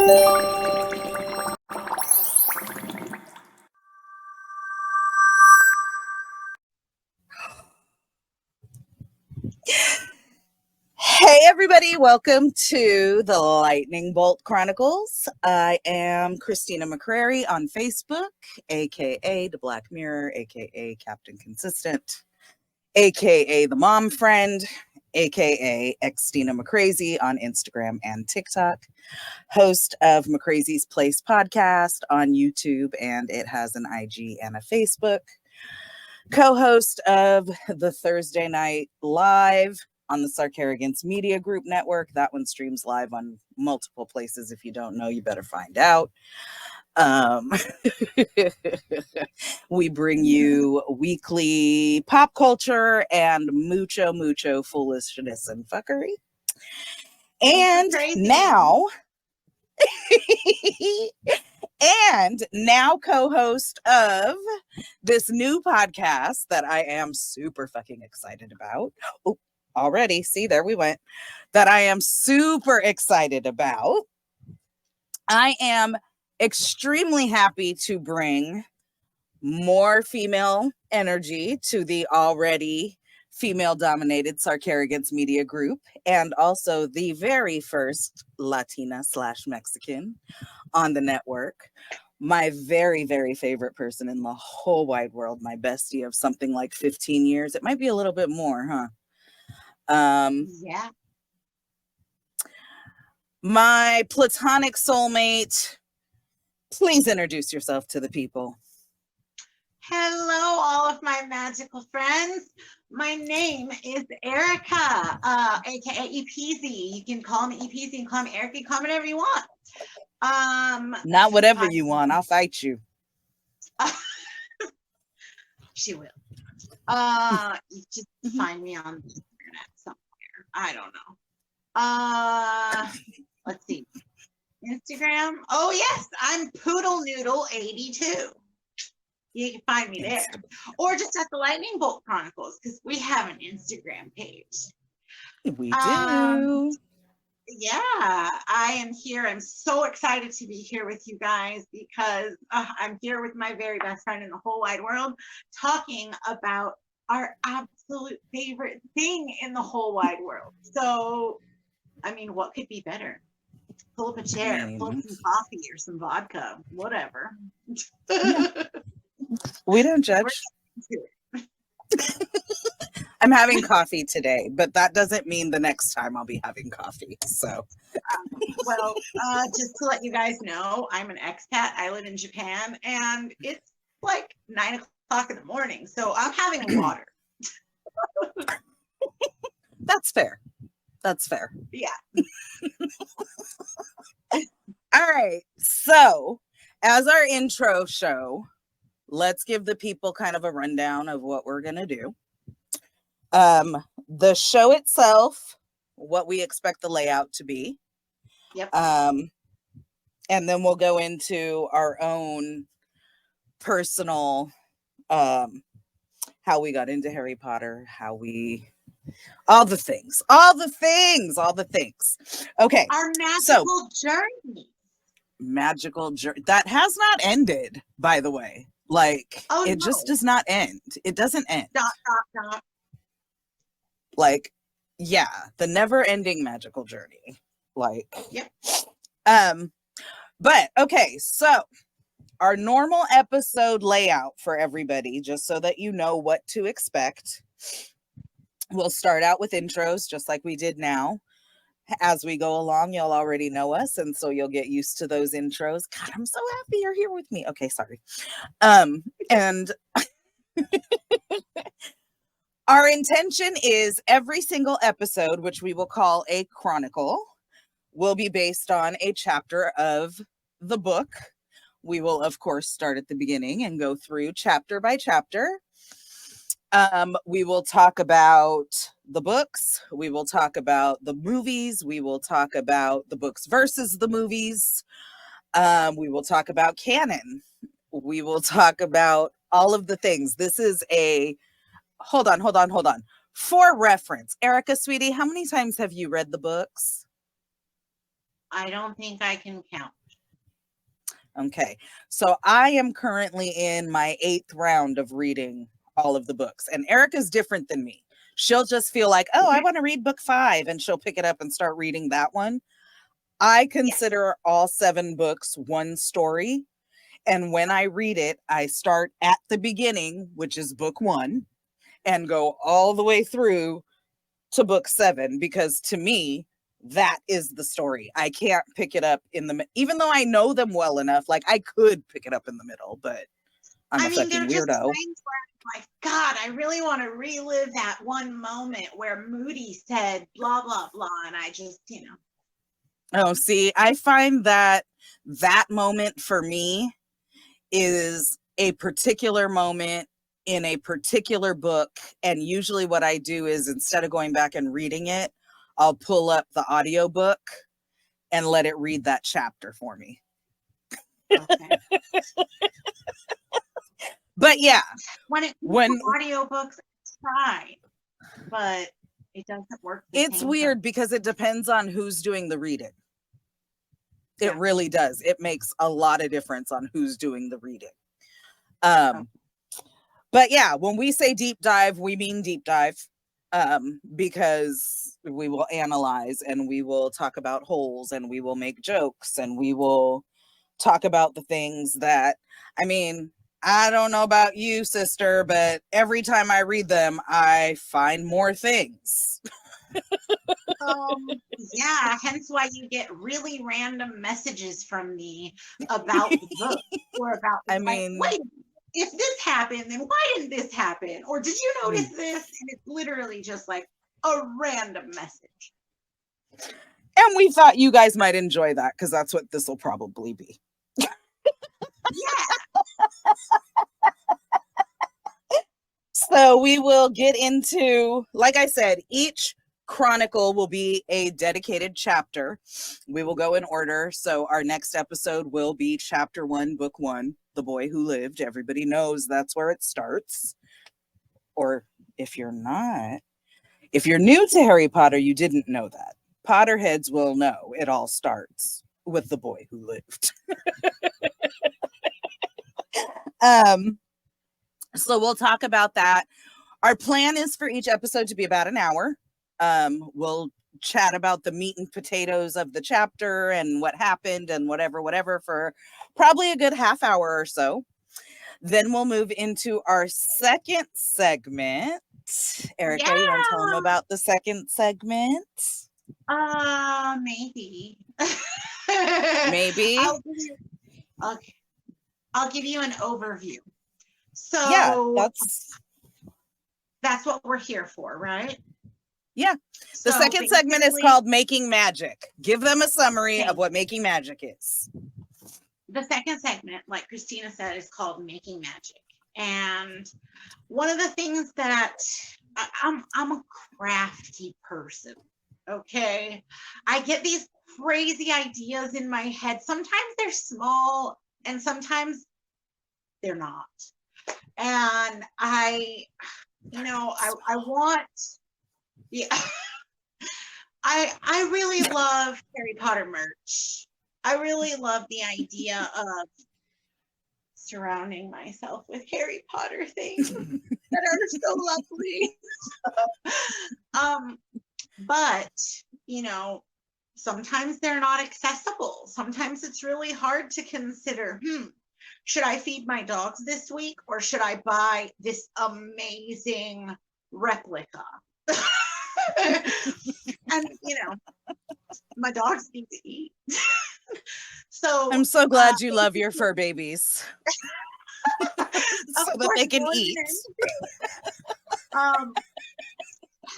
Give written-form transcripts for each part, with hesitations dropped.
Hey everybody, welcome to the Lightning Bolt Chronicles. I am Xtina McCrary on Facebook, aka The Black Mirror, aka Captain Consistent, aka The Mom Friend, aka Xtina EPeezy on Instagram and TikTok, host of McCrazy's Place podcast on YouTube, and it has an IG and a Facebook, co-host of the Thursday Night Live on the Sarcarrogance Media Group Network. That one streams live on multiple places. If you don't know, you better find out. We bring you weekly pop culture and mucho foolishness and fuckery. And now, co-host of this new podcast that I am super fucking excited about. Oh, already, see, there we went. That I am super excited about. I am extremely happy to bring more female energy to the already female-dominated Sarcarrogance Media Group, and also the very first Latina/Mexican on the network. My very, very favorite person in the whole wide world, my bestie of something like 15 years. It might be a little bit more, huh? Yeah. My platonic soulmate, please introduce yourself to the people. Hello, all of my magical friends. My name is Erica, aka EPeezy. You can call me EPeezy, you can call me Erica, you can call me whatever you want. Not whatever you want, I'll fight you. She will. You just find me on the internet somewhere. I don't know. Let's see. Instagram. Oh yes, I'm Poodle Noodle 82. You can find me there, or just at the Lightning Bolt Chronicles, because we have an Instagram page. We do. Yeah, I am here. I'm so excited to be here with you guys because I'm here with my very best friend in the whole wide world, talking about our absolute favorite thing in the whole wide world. So, I mean, what could be better? Pull up a chair, pull up some coffee or some vodka, whatever. Yeah. We don't judge. I'm having coffee today, but that doesn't mean the next time I'll be having coffee. So, well, just to let you guys know, I'm an expat. I live in Japan, and it's like 9 o'clock in the morning, so I'm having water. That's fair. That's fair. Yeah. All right. So, as our intro show, let's give the people kind of a rundown of what we're going to do. The show itself, what we expect the layout to be. Yep. And then we'll go into our own personal, how we got into Harry Potter, all the things. Okay. Our magical journey. Magical journey that has not ended, by the way. Like, it just does not end. It doesn't end. Dot. Like, yeah, the never-ending magical journey. Like, yep. But okay, so our normal episode layout for everybody, just so that you know what to expect. We'll start out with intros, just like we did now. As we go along, you'll already know us, and so you'll get used to those intros. God, I'm so happy you're here with me. Okay, sorry. And our intention is every single episode, which we will call a chronicle, will be based on a chapter of the book. We will, of course, start at the beginning and go through chapter by chapter. We will talk about the books. We will talk about the movies. We will talk about the books versus the movies. We will talk about canon. We will talk about all of the things. This is a... Hold on. For reference, Erica, sweetie, how many times have you read the books? I don't think I can count. Okay. So I am currently in my 8th round of reading all of the books. And Erica's different than me. She'll just feel like, oh, I want to read book 5, and she'll pick it up and start reading that one. I consider all 7 books one story. And when I read it, I start at the beginning, which is book 1, and go all the way through to book 7, because to me, that is the story. I can't pick it up in the, even though I know them well enough, like I could pick it up in the middle, but I'm a There fucking are just weirdo. times where I'm like, God, I really want to relive that one moment where Moody said blah, blah, blah. And I just, Oh, see, I find that that moment for me is a particular moment in a particular book. And usually what I do is, instead of going back and reading it, I'll pull up the audiobook and let it read that chapter for me. okay. But yeah, When it comes to audiobooks, I try, but it doesn't work. It's weird because it depends on who's doing the reading. It Yeah. really does. It makes a lot of difference on who's doing the reading. But yeah, when we say deep dive, we mean deep dive, because we will analyze and we will talk about holes and we will make jokes and we will talk about the things that, I mean, I don't know about you, sister, but every time I read them, I find more things. Yeah, hence why you get really random messages from me about the book or about the wait, if this happened, then why didn't this happen? Or did you notice this? And it's literally just like a random message. And we thought you guys might enjoy that, because that's what this will probably be. Yeah. So we will get into, like I said, each chronicle will be a dedicated chapter. We will go in order. So our next episode will be chapter 1, book 1, The Boy Who Lived. Everybody knows that's where it starts. Or if you're not, if you're new to Harry Potter, you didn't know that. Potterheads will know it all starts with The Boy Who Lived. So we'll talk about that. Our plan is for each episode to be about an hour. We'll chat about the meat and potatoes of the chapter and what happened and whatever for probably a good half hour or so. Then we'll move into our second segment. Erica, you want to tell them about the second segment? Maybe. Maybe. I'll give you an overview. So yeah, that's what we're here for, right? Yeah. The second segment is called Making Magic. Give them a summary of what making magic is. The second segment, like Christina said, is called Making Magic. And one of the things that I'm a crafty person. Okay. I get these crazy ideas in my head. Sometimes they're small and sometimes they're not. And I want, yeah, I really love Harry Potter merch. I really love the idea of surrounding myself with Harry Potter things that are so lovely. But, sometimes they're not accessible. Sometimes it's really hard to consider, should I feed my dogs this week or should I buy this amazing replica? And, my dogs need to eat. So I'm so glad you love your fur babies. So that they can eat.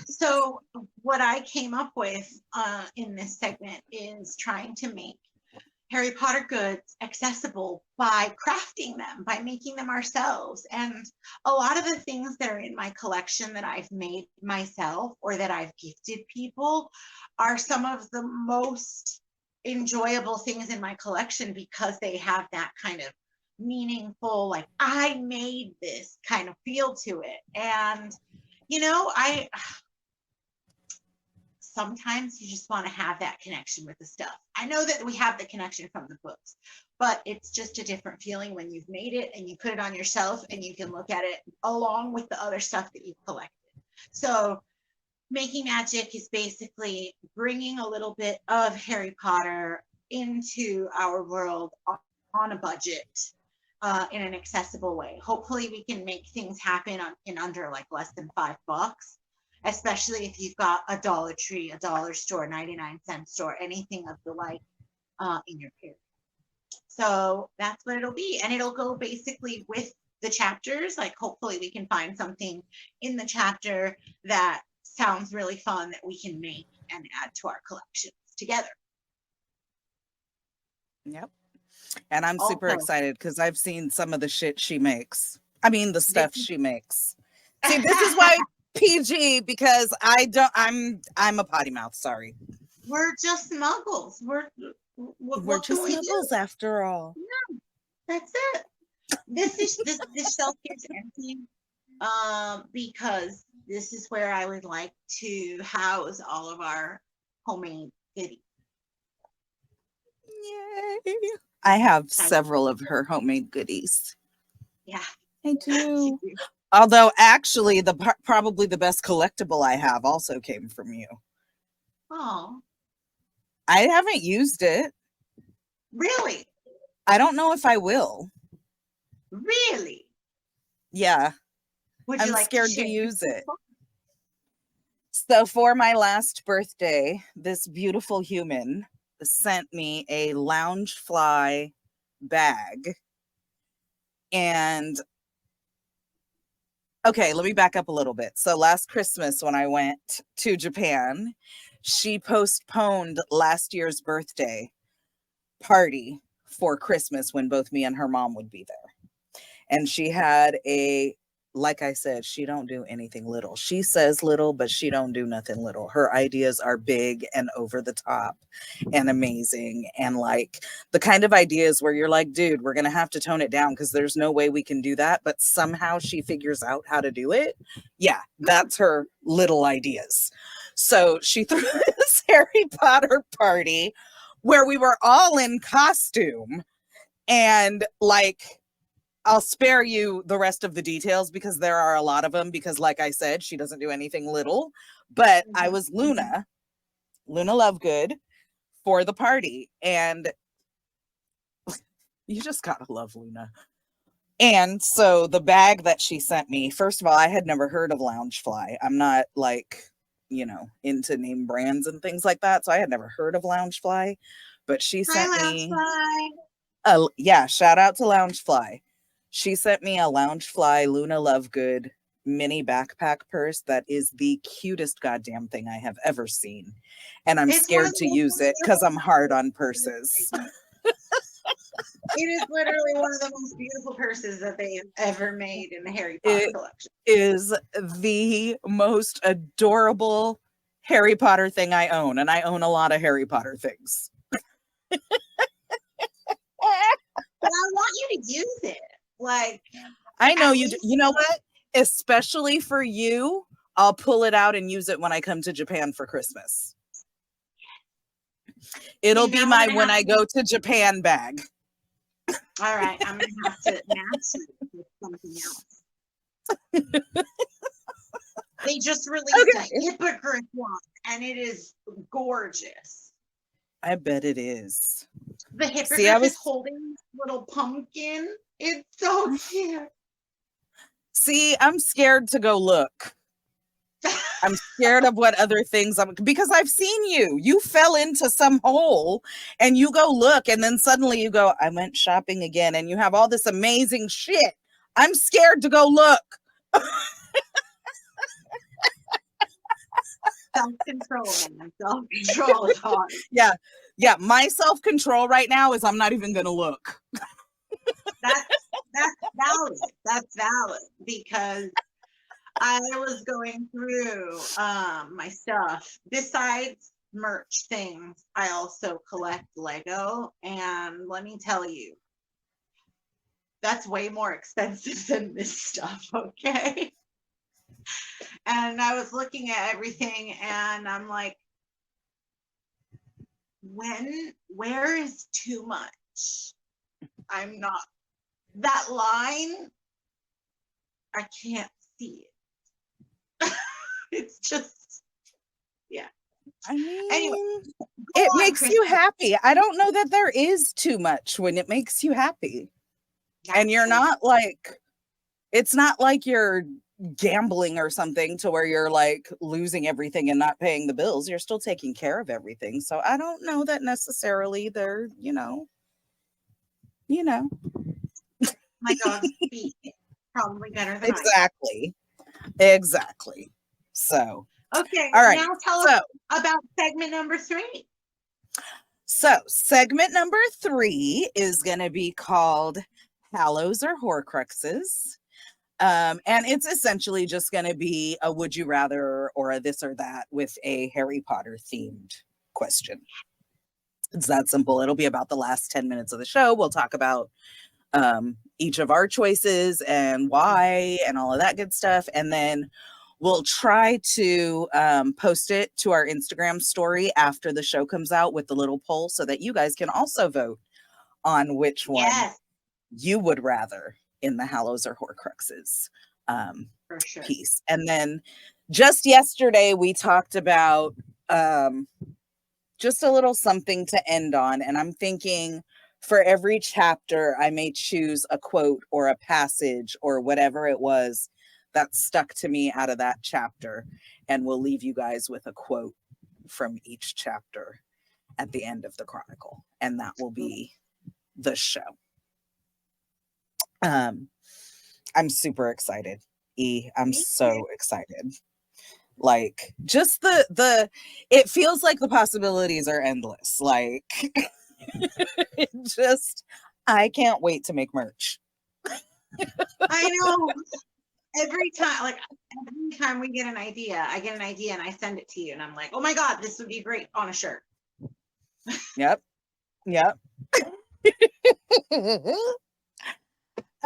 So what I came up with in this segment is trying to make Harry Potter goods accessible by crafting them, by making them ourselves. And a lot of the things that are in my collection that I've made myself or that I've gifted people are some of the most enjoyable things in my collection because they have that kind of meaningful, like I made this kind of feel to it. And, sometimes you just want to have that connection with the stuff. I know that we have the connection from the books, but it's just a different feeling when you've made it and you put it on your shelf and you can look at it along with the other stuff that you've collected. So making magic is basically bringing a little bit of Harry Potter into our world on a budget, in an accessible way. Hopefully we can make things happen in under like less than $5, especially if you've got a Dollar Tree, a dollar store, 99-cent store, anything of the like in your area. So that's what it'll be. And it'll go basically with the chapters. Like hopefully we can find something in the chapter that sounds really fun that we can make and add to our collections together. Yep. And I'm super Also, excited because I've seen some of the shit she makes. I mean, the stuff this she makes. See, this is why PG, because I'm a potty mouth. Sorry. we're just muggles. What We're can just we do? muggles after all. That's it. This shelf is empty because this is where I would like to house all of our homemade goodies. Yay. I have several of her homemade goodies. Yeah, I do. you do. Although actually probably the best collectible I have also came from you. Oh, I haven't used it. really? I don't know if I will. Really? Yeah. Would you I'm like scared to share? use it. So for my last birthday, this beautiful human sent me a Loungefly bag. And okay, let me back up a little bit. So last Christmas when I went to Japan, she postponed last year's birthday party for Christmas when both me and her mom would be there. And she had like I said, she don't do anything little. She says little, but she don't do nothing little. Her ideas are big and over the top and amazing. And like the kind of ideas where you're like, dude, we're going to have to tone it down because there's no way we can do that. But somehow she figures out how to do it. Yeah, that's her little ideas. So she threw this Harry Potter party where we were all in costume and like, I'll spare you the rest of the details because there are a lot of them because like I said, she doesn't do anything little, but I was Luna Lovegood for the party and you just gotta love Luna. And so the bag that she sent me, first of all, I had never heard of Loungefly. I'm not like, into name brands and things like that. So I had never heard of Loungefly, but she sent me, shout out to Loungefly. She sent me a Loungefly Luna Lovegood mini backpack purse that is the cutest goddamn thing I have ever seen. And I'm scared to use it because I'm hard on purses. It is literally one of the most beautiful purses that they've ever made in the Harry Potter collection. It is the most adorable Harry Potter thing I own. And I own a lot of Harry Potter things. But I want you to use it. Like, I know you do. You know what? Especially for you, I'll pull it out and use it when I come to Japan for Christmas. It'll be my when I go to Japan bag. All right, I'm gonna have to match it with something else. They just released a Hippogriff one, and it is gorgeous. I bet it is. The Hippogriff is holding this little pumpkin. It's so cute. See, I'm scared to go look. I'm scared of what other things because I've seen you. You fell into some hole and you go look and then suddenly you go, I went shopping again and you have all this amazing shit. I'm scared to go look. Self-control, man. Self-control is hard. Yeah. Yeah. My self-control right now is I'm not even gonna look. That's valid. That's valid because I was going through my stuff. Besides merch things, I also collect Lego. And let me tell you, that's way more expensive than this stuff, okay? And I was looking at everything and I'm like, where is too much? I'm not, that line, I can't see it. It's just, yeah. I Anyway, mean, go it on, makes you Kristen. happy. I don't know that there is too much when it makes you happy. And That's you're true. not like, it's not like you're gambling or something to where you're like losing everything and not paying the bills. You're still taking care of everything. So I don't know that necessarily they're, you know, My dog's feet probably better than I exactly. Exactly. So, can. Okay, all now righty. tell us So, about segment number 3. segment number 3 is going to be called Hallows or Horcruxes. And it's essentially just going to be a would you rather or a this or that with a Harry Potter themed question. It's that simple. It'll be about the last 10 minutes of the show. We'll talk about each of our choices and why and all of that good stuff. And then we'll try to post it to our Instagram story after the show comes out with the little poll so that you guys can also vote on which one Yes, you would rather in the Hallows or Horcruxes for sure. piece. And then just yesterday, we talked about just a little something to end on. And I'm thinking for every chapter, I may choose a quote or a passage or whatever it was that stuck to me out of that chapter. And we'll leave you guys with a quote from each chapter at the end of the Chronicle. And that will be the show. I'm super excited. I'm so excited. Like just the it feels like the possibilities are endless. Like it just I can't wait to make merch. I know. Every time we get an idea, I get an idea and I send it to you and I'm like, oh my God, this would be great on a shirt. Yep. Yep.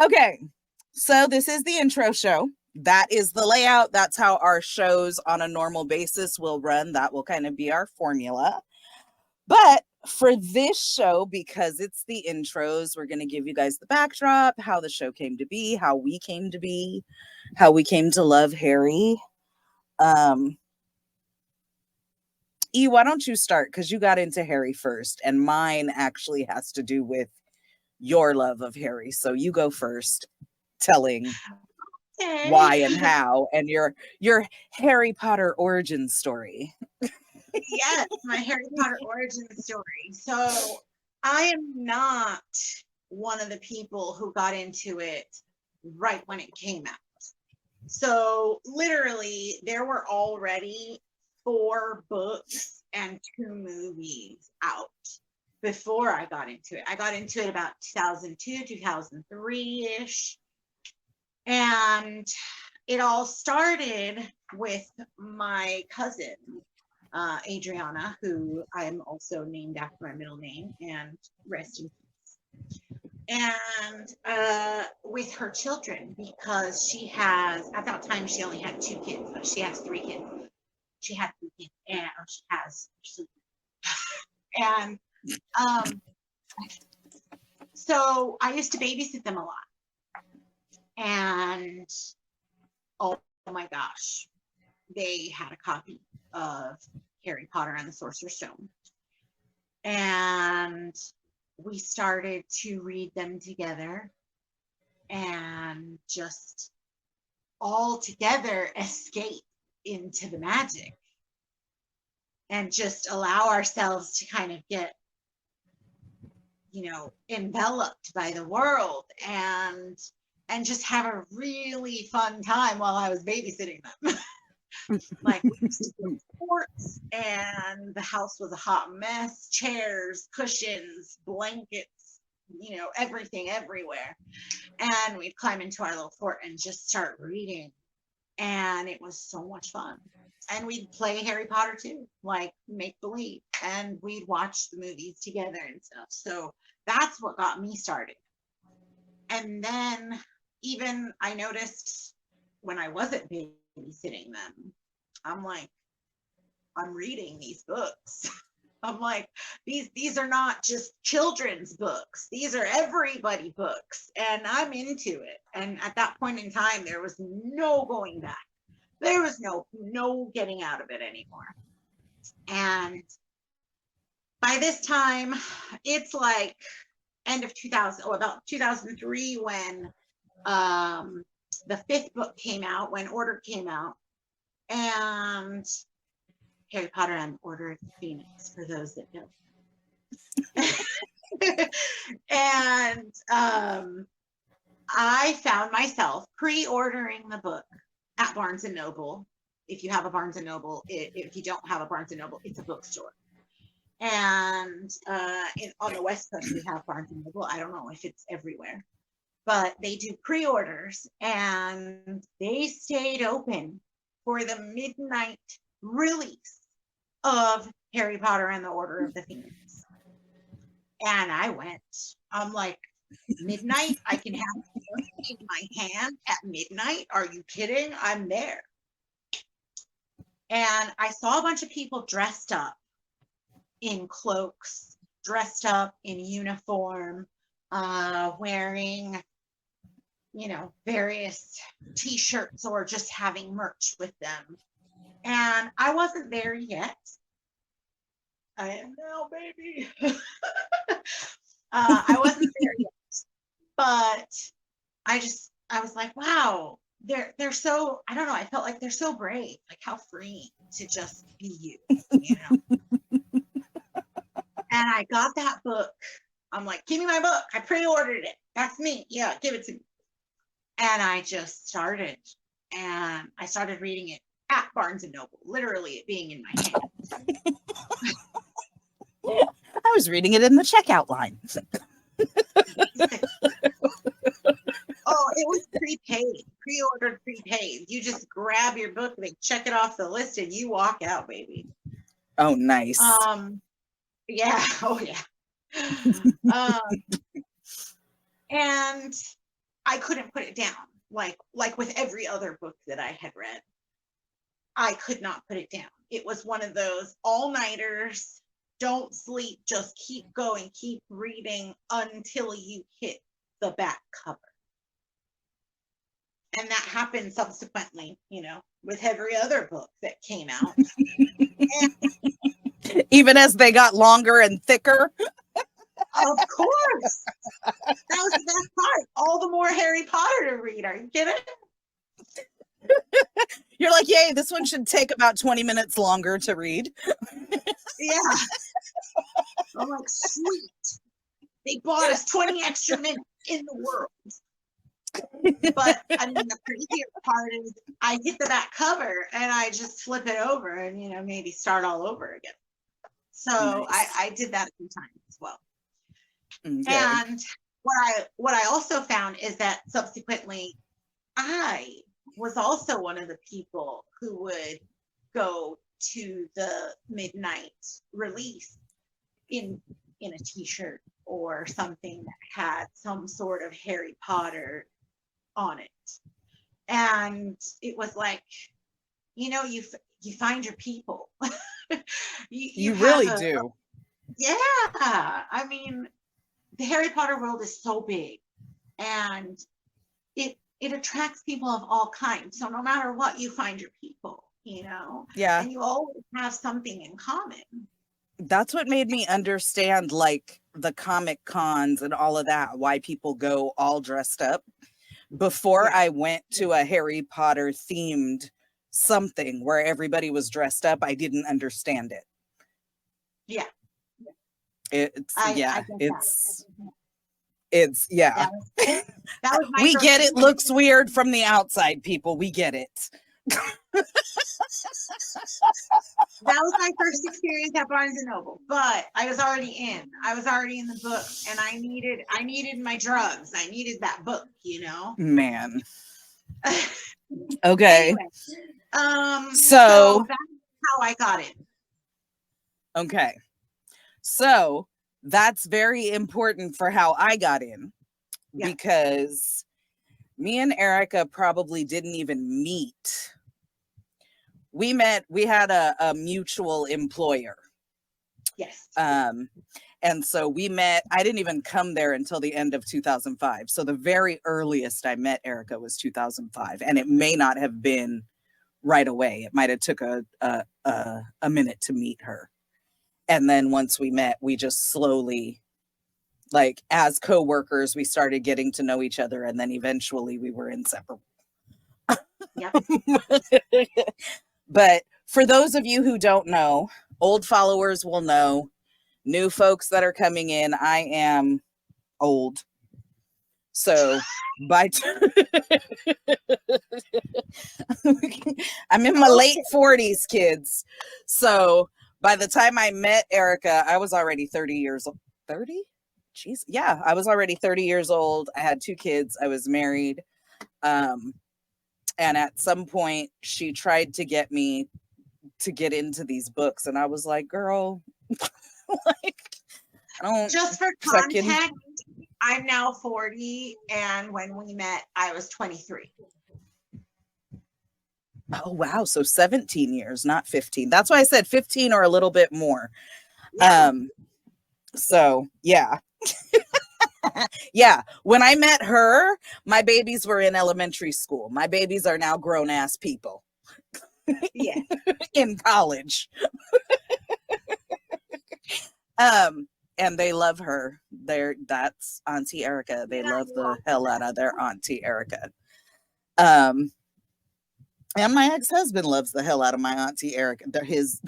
Okay. So this is the intro show. That is the layout. That's how our shows on a normal basis will run. That will kind of be our formula. But for this show, because it's the intros, we're going to give you guys the backdrop, how the show came to be, how we came to be, how we came to love Harry. Why don't you start? Because you got into Harry first, and mine actually has to do with your love of Harry. So you go first, telling why and how, and your Harry Potter origin story. Yes, my Harry Potter origin story. So I am not one of the people who got into it right when it came out. So literally, there were already 4 books and 2 movies out before I got into it. I got into it about 2002, 2003-ish. And it all started with my cousin, Adriana, who I am also named after my middle name, and rest in peace. And with her children, because she has, at that time, she only had 2 kids, but she has 3 kids. She had 3 kids, and or she has. And so I used to babysit them a lot. And oh my gosh, they had a copy of Harry Potter and the Sorcerer's Stone. And we started to read them together and just all together escape into the magic and just allow ourselves to kind of get, enveloped by the world and just have a really fun time while I was babysitting them. Like we used to go to sports and the house was a hot mess, chairs, cushions, blankets, everything everywhere. And we'd climb into our little fort and just start reading. And it was so much fun. And we'd play Harry Potter too, like make believe. And we'd watch the movies together and stuff. So that's what got me started. And then even I noticed when I wasn't babysitting them, I'm like, I'm reading these books. I'm like, these are not just children's books. These are everybody books. And I'm into it. And at that point in time, there was no going back. There was no getting out of it anymore. And by this time, it's like end of 2000, or about 2003 when the fifth book came out, when Order came out. And Harry Potter and the Order of the Phoenix, for those that know. And I found myself pre-ordering the book at Barnes and Noble. If you have a Barnes and Noble, if you don't have a Barnes and Noble, it's a bookstore. And on the West Coast, we have Barnes and Noble. I don't know if it's everywhere, but they do pre-orders, and they stayed open for the midnight release of Harry Potter and the Order of the Phoenix. And I went. I'm like, midnight? I can have it in my hand at midnight? Are you kidding? I'm there. And I saw a bunch of people dressed up in cloaks, dressed up in uniform, wearing, various t-shirts or just having merch with them. And I wasn't there yet. I am now, baby. I wasn't there yet, but I was like, wow, they're so, I don't know, I felt like they're so brave, like how freeing to just be you know. And I got that book. I'm like, give me my book. I pre-ordered it. That's me. Yeah, give it to me. And I just started, and I started reading it at Barnes and Noble, literally it being in my hand. I was reading it in the checkout line. Oh, it was prepaid, pre-ordered, prepaid. You just grab your book, they check it off the list, and you walk out, baby. Oh, nice. Yeah. Oh, yeah. And I couldn't put it down. Like with every other book that I had read, I could not put it down. It was one of those all-nighters. Don't sleep, just keep going, keep reading until you hit the back cover. And that happened subsequently, with every other book that came out. Even as they got longer and thicker. Of course. That was the best part. All the more Harry Potter to read. Are you kidding? You're like, yay, this one should take about 20 minutes longer to read. Yeah. I'm like, sweet. They bought us 20 extra minutes in the world. But I mean, the crazier part is I hit the back cover and I just flip it over and, maybe start all over again. So nice. I did that a few times as well. Okay. And what I also found is that subsequently I was also one of the people who would go to the midnight release in a t-shirt or something that had some sort of Harry Potter on it. And it was like, you find your people. you really do. Yeah. I mean, the Harry Potter world is so big, and it attracts people of all kinds. So no matter what, you find your people, Yeah. And you always have something in common. That's what made me understand, like, the comic cons and all of that, why people go all dressed up. Before I went to a Harry Potter themed something where everybody was dressed up, I didn't understand it. Yeah. It's yeah. That was we get it. Looks weird from the outside, people. We get it. That was my first experience at Barnes and Noble, but I was already in the book, and I needed my drugs. I needed that book, Man. Okay. Anyway, so that's how I got in. Okay. So that's very important for how I got in, because me and Erica probably didn't even meet. We had a mutual employer. Yes. And so we met, I didn't even come there until the end of 2005. So the very earliest I met Erica was 2005. And it may not have been right away. It might have took a minute to meet her. And then once we met, we just slowly, like as co-workers, we started getting to know each other. And then eventually we were inseparable. Yep. But for those of you who don't know, old followers will know. New folks that are coming in, I am old. So I'm in my late 40s, kids. So by the time I met Erica, I was already 30 years old. 30? Jeez. Yeah, I was already 30 years old. I had 2 kids. I was married. And at some point she tried to get me to get into these books. And I was like, girl, like, I don't Just for fucking... context, I'm now 40, and when we met, I was 23. Oh, wow. So 17 years, not 15. That's why I said 15 or a little bit more. Yeah. So, yeah. Yeah. When I met her, my babies were in elementary school. My babies are now grown-ass people. Yeah. In college. And they love her. That's Auntie Erica. They love the hell out of their Auntie Erica. And my ex-husband loves the hell out of my Auntie Erica, his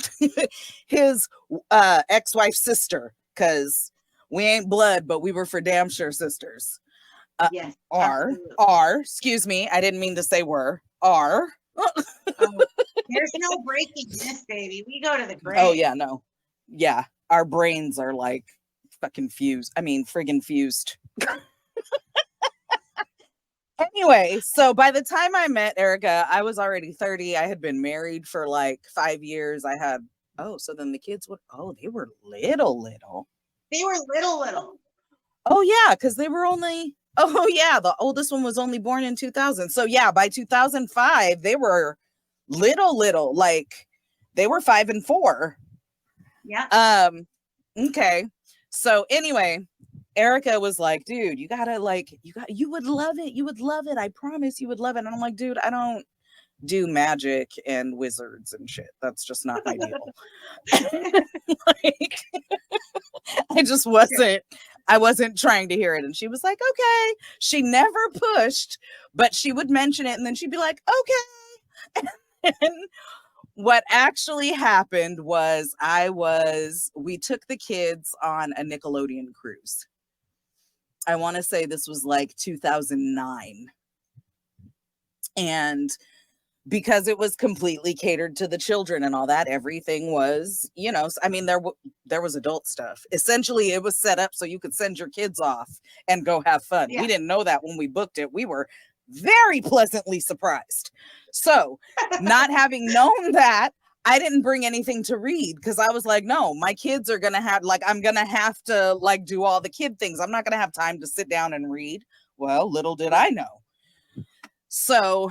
ex-wife's sister, because we ain't blood, but we were for damn sure sisters. Yes. Excuse me, I didn't mean to say were. Are. There's no breaking this, baby. We go to the grave. Oh, yeah, no. Yeah, our brains are like fucking fused. I mean, friggin' fused. Anyway, so by the time I met Erica, I was already 30. I had been married for like 5 years. I had, so then the kids they were little. They were little. Oh, yeah, because they were only, the oldest one was only born in 2000. So, yeah, by 2005, they were little, like they were 5 and 4. Yeah. Okay. So anyway, Erica was like, dude, you would love it. You would love it. I promise you would love it. And I'm like, dude, I don't do magic and wizards and shit. That's just not my deal. Like, I wasn't trying to hear it. And she was like, okay. She never pushed, but she would mention it. And then she'd be like, okay. And what actually happened was we took the kids on a Nickelodeon cruise. I want to say this was like 2009. And because it was completely catered to the children and all that, everything was, I mean, there was adult stuff. Essentially, it was set up so you could send your kids off and go have fun. Yeah. We didn't know that when we booked it. We were very pleasantly surprised. So not having known that, I didn't bring anything to read because I was like, no, my kids are going to have, like, I'm going to have to like do all the kid things. I'm not going to have time to sit down and read. Well, little did I know. So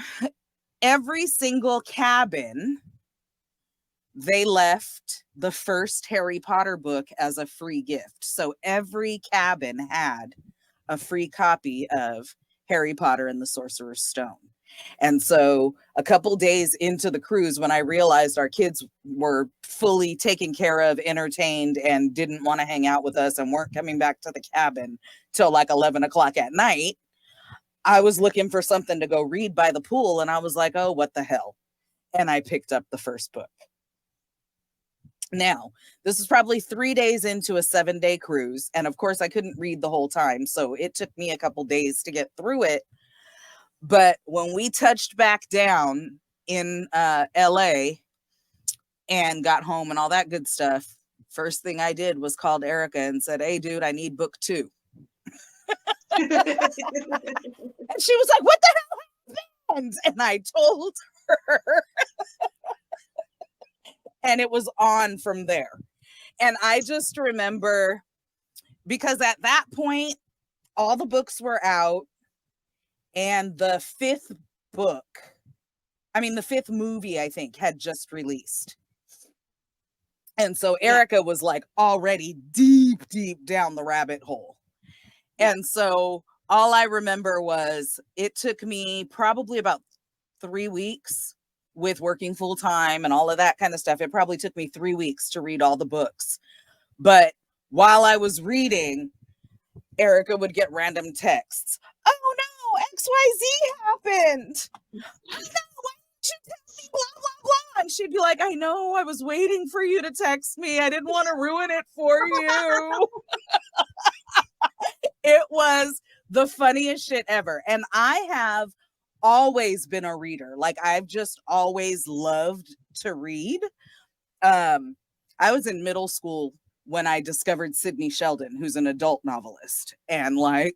every single cabin, they left the first Harry Potter book as a free gift. So every cabin had a free copy of Harry Potter and the Sorcerer's Stone. And so a couple days into the cruise, when I realized our kids were fully taken care of, entertained, and didn't want to hang out with us and weren't coming back to the cabin till like 11 o'clock at night, I was looking for something to go read by the pool. And I was like, oh, what the hell? And I picked up the first book. Now, this is probably 3 days into a 7-day cruise. And of course, I couldn't read the whole time. So it took me a couple days to get through it. But when we touched back down in LA and got home and all that good stuff, first thing I did was called Erica and said, hey, dude, I need book 2. And she was like, what the hell happened? And I told her. And it was on from there. And I just remember, because at that point, all the books were out. And the 5th movie, I think, had just released. And so Erica was like already deep, deep down the rabbit hole. And so all I remember was it took me probably about 3 weeks with working full time and all of that kind of stuff. It probably took me 3 weeks to read all the books. But while I was reading, Erica would get random texts. Oh no, XYZ happened. I know, why didn't you tell me blah, blah, blah? And she'd be like, I know, I was waiting for you to text me. I didn't want to ruin it for you. It was the funniest shit ever. And I have always been a reader. Like I've just always loved to read. I was in middle school when I discovered Sidney Sheldon, who's an adult novelist. And like,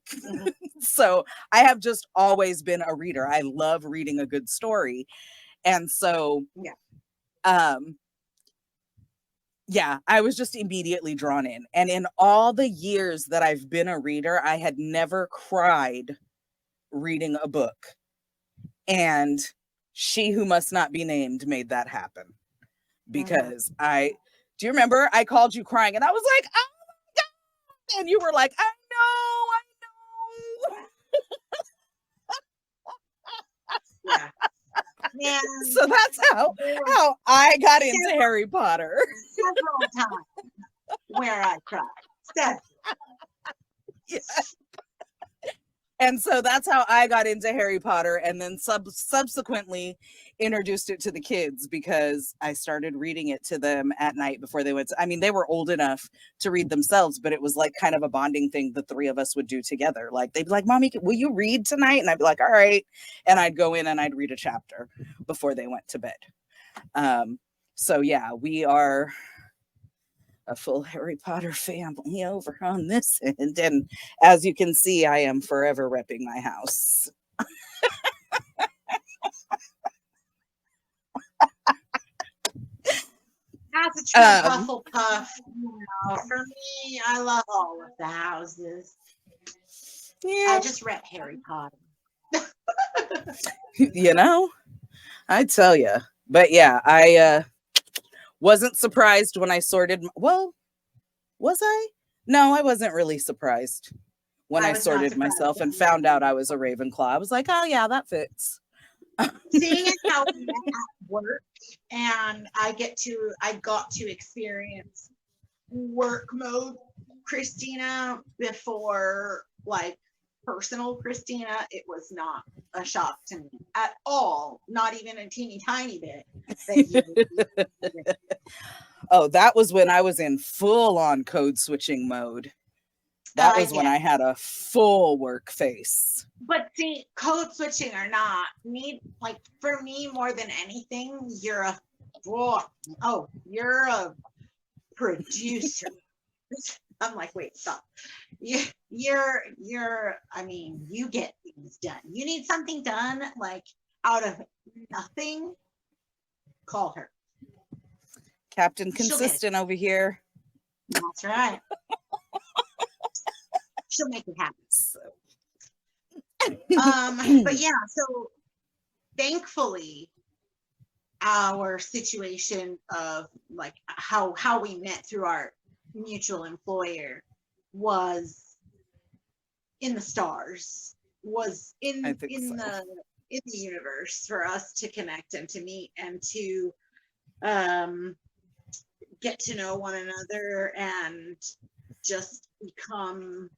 so I have just always been a reader. I love reading a good story. And so, yeah, I was just immediately drawn in. And in all the years that I've been a reader, I had never cried reading a book. And She Who Must Not Be Named made that happen. Because do you remember I called you crying and I was like, oh my God. And you were like, I know. Yeah. So that's how I got into Harry Potter. Several times where I cried. Yeah. And so that's how I got into Harry Potter, and then subsequently introduced it to the kids because I started reading it to them at night before they went. I mean, they were old enough to read themselves, but it was like kind of a bonding thing the three of us would do together. Like they'd be like, Mommy, will you read tonight? And I'd be like, all right. And I'd go in and I'd read a chapter before they went to bed. So yeah, we are a full Harry Potter family over on this end. And as you can see, I am forever repping my house. As a true Hufflepuff, for me, I love all of the houses. Yeah. I just rep Harry Potter. You know, I tell you. But yeah, I wasn't surprised when I sorted. Well, was I? No, I wasn't really surprised when I sorted myself and found out I was a Ravenclaw. I was like, oh yeah, that fits. Seeing as how we met at work, and I got to experience work mode Xtina before like personal Xtina, it was not a shock to me at all, not even a teeny tiny bit. Oh, that was when I was in full on code switching mode. That was when I had a full work face. But see, code switching or not, like for me more than anything, you're a producer. I'm like, wait, stop. I mean, you get things done. You need something done, like out of nothing, call her. Captain Consistent over here. That's right. She'll make it happen. But yeah, so thankfully our situation of like how we met through our mutual employer was in the stars, was in the universe for us to connect and to meet and to get to know one another and just become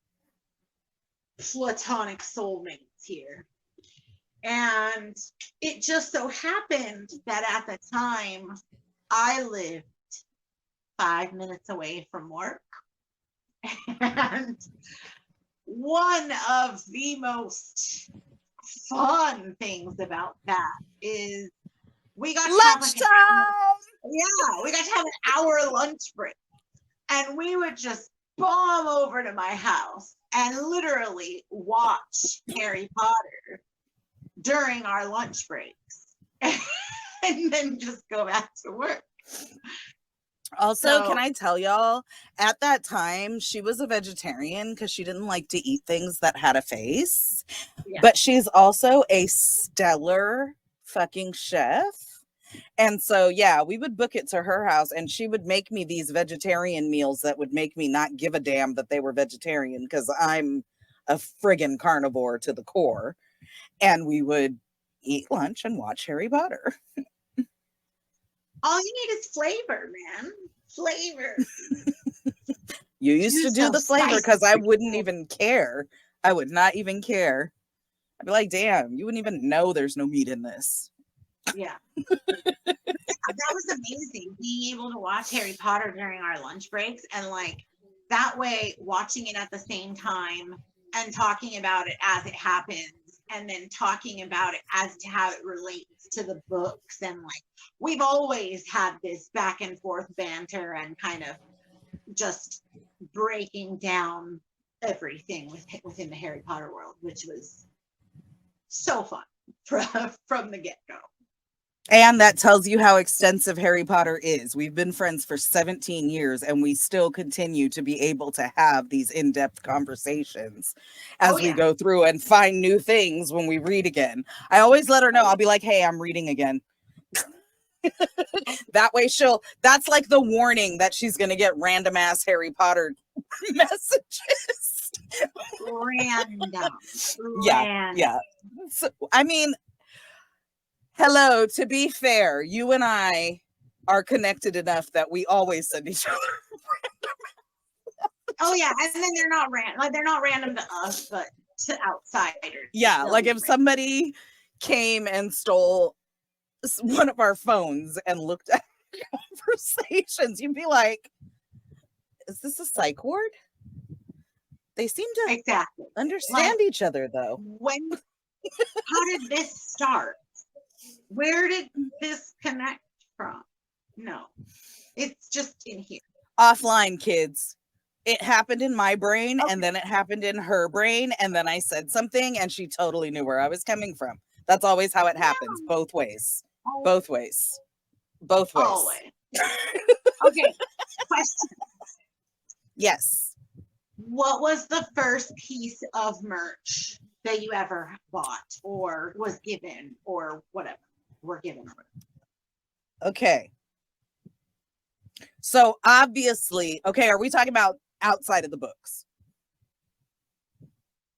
platonic soulmates here. And it just so happened that at the time I lived 5 minutes away from work. And one of the most fun things about that is we got lunchtime. We got to have an hour lunch break. And we would just bomb over to my house and literally watch Harry Potter during our lunch breaks and then just go back to work. Also, can I tell y'all, at that time, she was a vegetarian because she didn't like to eat things that had a face. Yeah. But she's also a stellar fucking chef. And so, yeah, we would book it to her house and she would make me these vegetarian meals that would make me not give a damn that they were vegetarian because I'm a friggin' carnivore to the core. And we would eat lunch and watch Harry Potter. All you need is flavor, man. Flavor. You used to do the flavor because I wouldn't spicy. even care. I would not even care. I'd be like, damn, you wouldn't even know there's no meat in this. Yeah. That was amazing, being able to watch Harry Potter during our lunch breaks, and like that way watching it at the same time and talking about it as it happens, and then talking about it as to how it relates to the books. And like we've always had this back and forth banter and kind of just breaking down everything within the Harry Potter world, which was so fun from the get-go. And that tells you how extensive Harry Potter is. We've been friends for 17 years and we still continue to be able to have these in-depth conversations as we go through and find new things when we read again. I always let her know. I'll be like, hey, I'm reading again. That way that's like the warning that she's going to get random ass Harry Potter messages. Random. Yeah. So, I mean, hello, to be fair, you and I are connected enough that we always send each other Oh yeah, and then they're not random. Like they're not random to us, but to outsiders. Yeah, like if somebody came and stole one of our phones and looked at conversations, you'd be like, is this a psych ward? They seem to understand each other though. How did this start? Where did this connect from? No, it's just in here. Offline, kids. It happened in my brain and then it happened in her brain. And then I said something and she totally knew where I was coming from. That's always how it happens. Both ways. Both ways. Both ways. Always. Okay. Question. Yes. What was the first piece of merch that you ever bought or was given or whatever? Were given. Okay. So obviously, are we talking about outside of the books?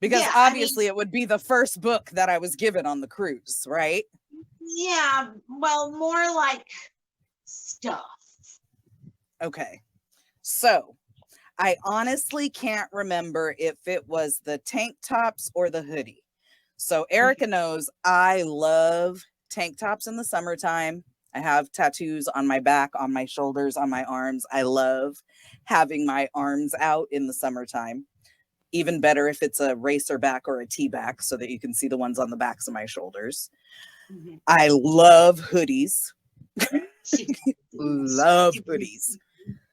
Because obviously it would be the first book that I was given on the cruise, right? Yeah, well, more like stuff. Okay. So I honestly can't remember if it was the tank tops or the hoodie. So Erica knows I love tank tops in the summertime. I have tattoos on my back, on my shoulders, on my arms. I love having my arms out in the summertime. Even better if it's a racer back or a tee back so that you can see the ones on the backs of my shoulders. I love hoodies. Love hoodies.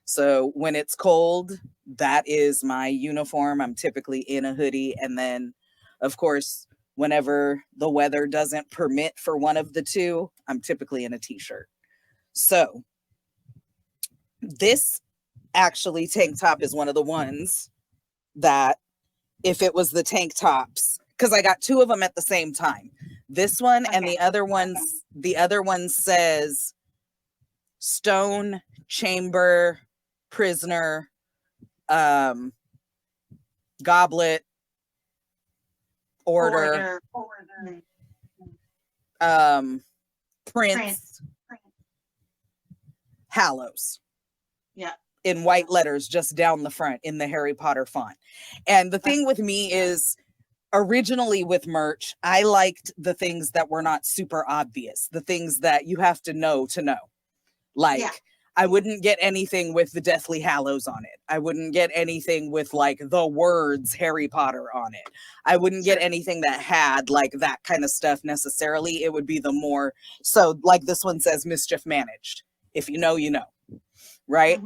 So when it's cold, that is my uniform. I'm typically in a hoodie. And then, of course, whenever the weather doesn't permit for one of the two, I'm typically in a t-shirt. So this actually tank top is one of the ones that if it was the tank tops, because I got two of them at the same time. This one and the other one says Stone Chamber Prisoner Goblet Order. Prince Hallows. Yeah. In white letters just down the front in the Harry Potter font. And the thing with me is originally with merch, I liked the things that were not super obvious, the things that you have to know. Like I wouldn't get anything with the Deathly Hallows on it. I wouldn't get anything with like the words Harry Potter on it. I wouldn't get anything that had like that kind of stuff necessarily. It would be the more, so like this one says Mischief Managed. If you know, you know, right?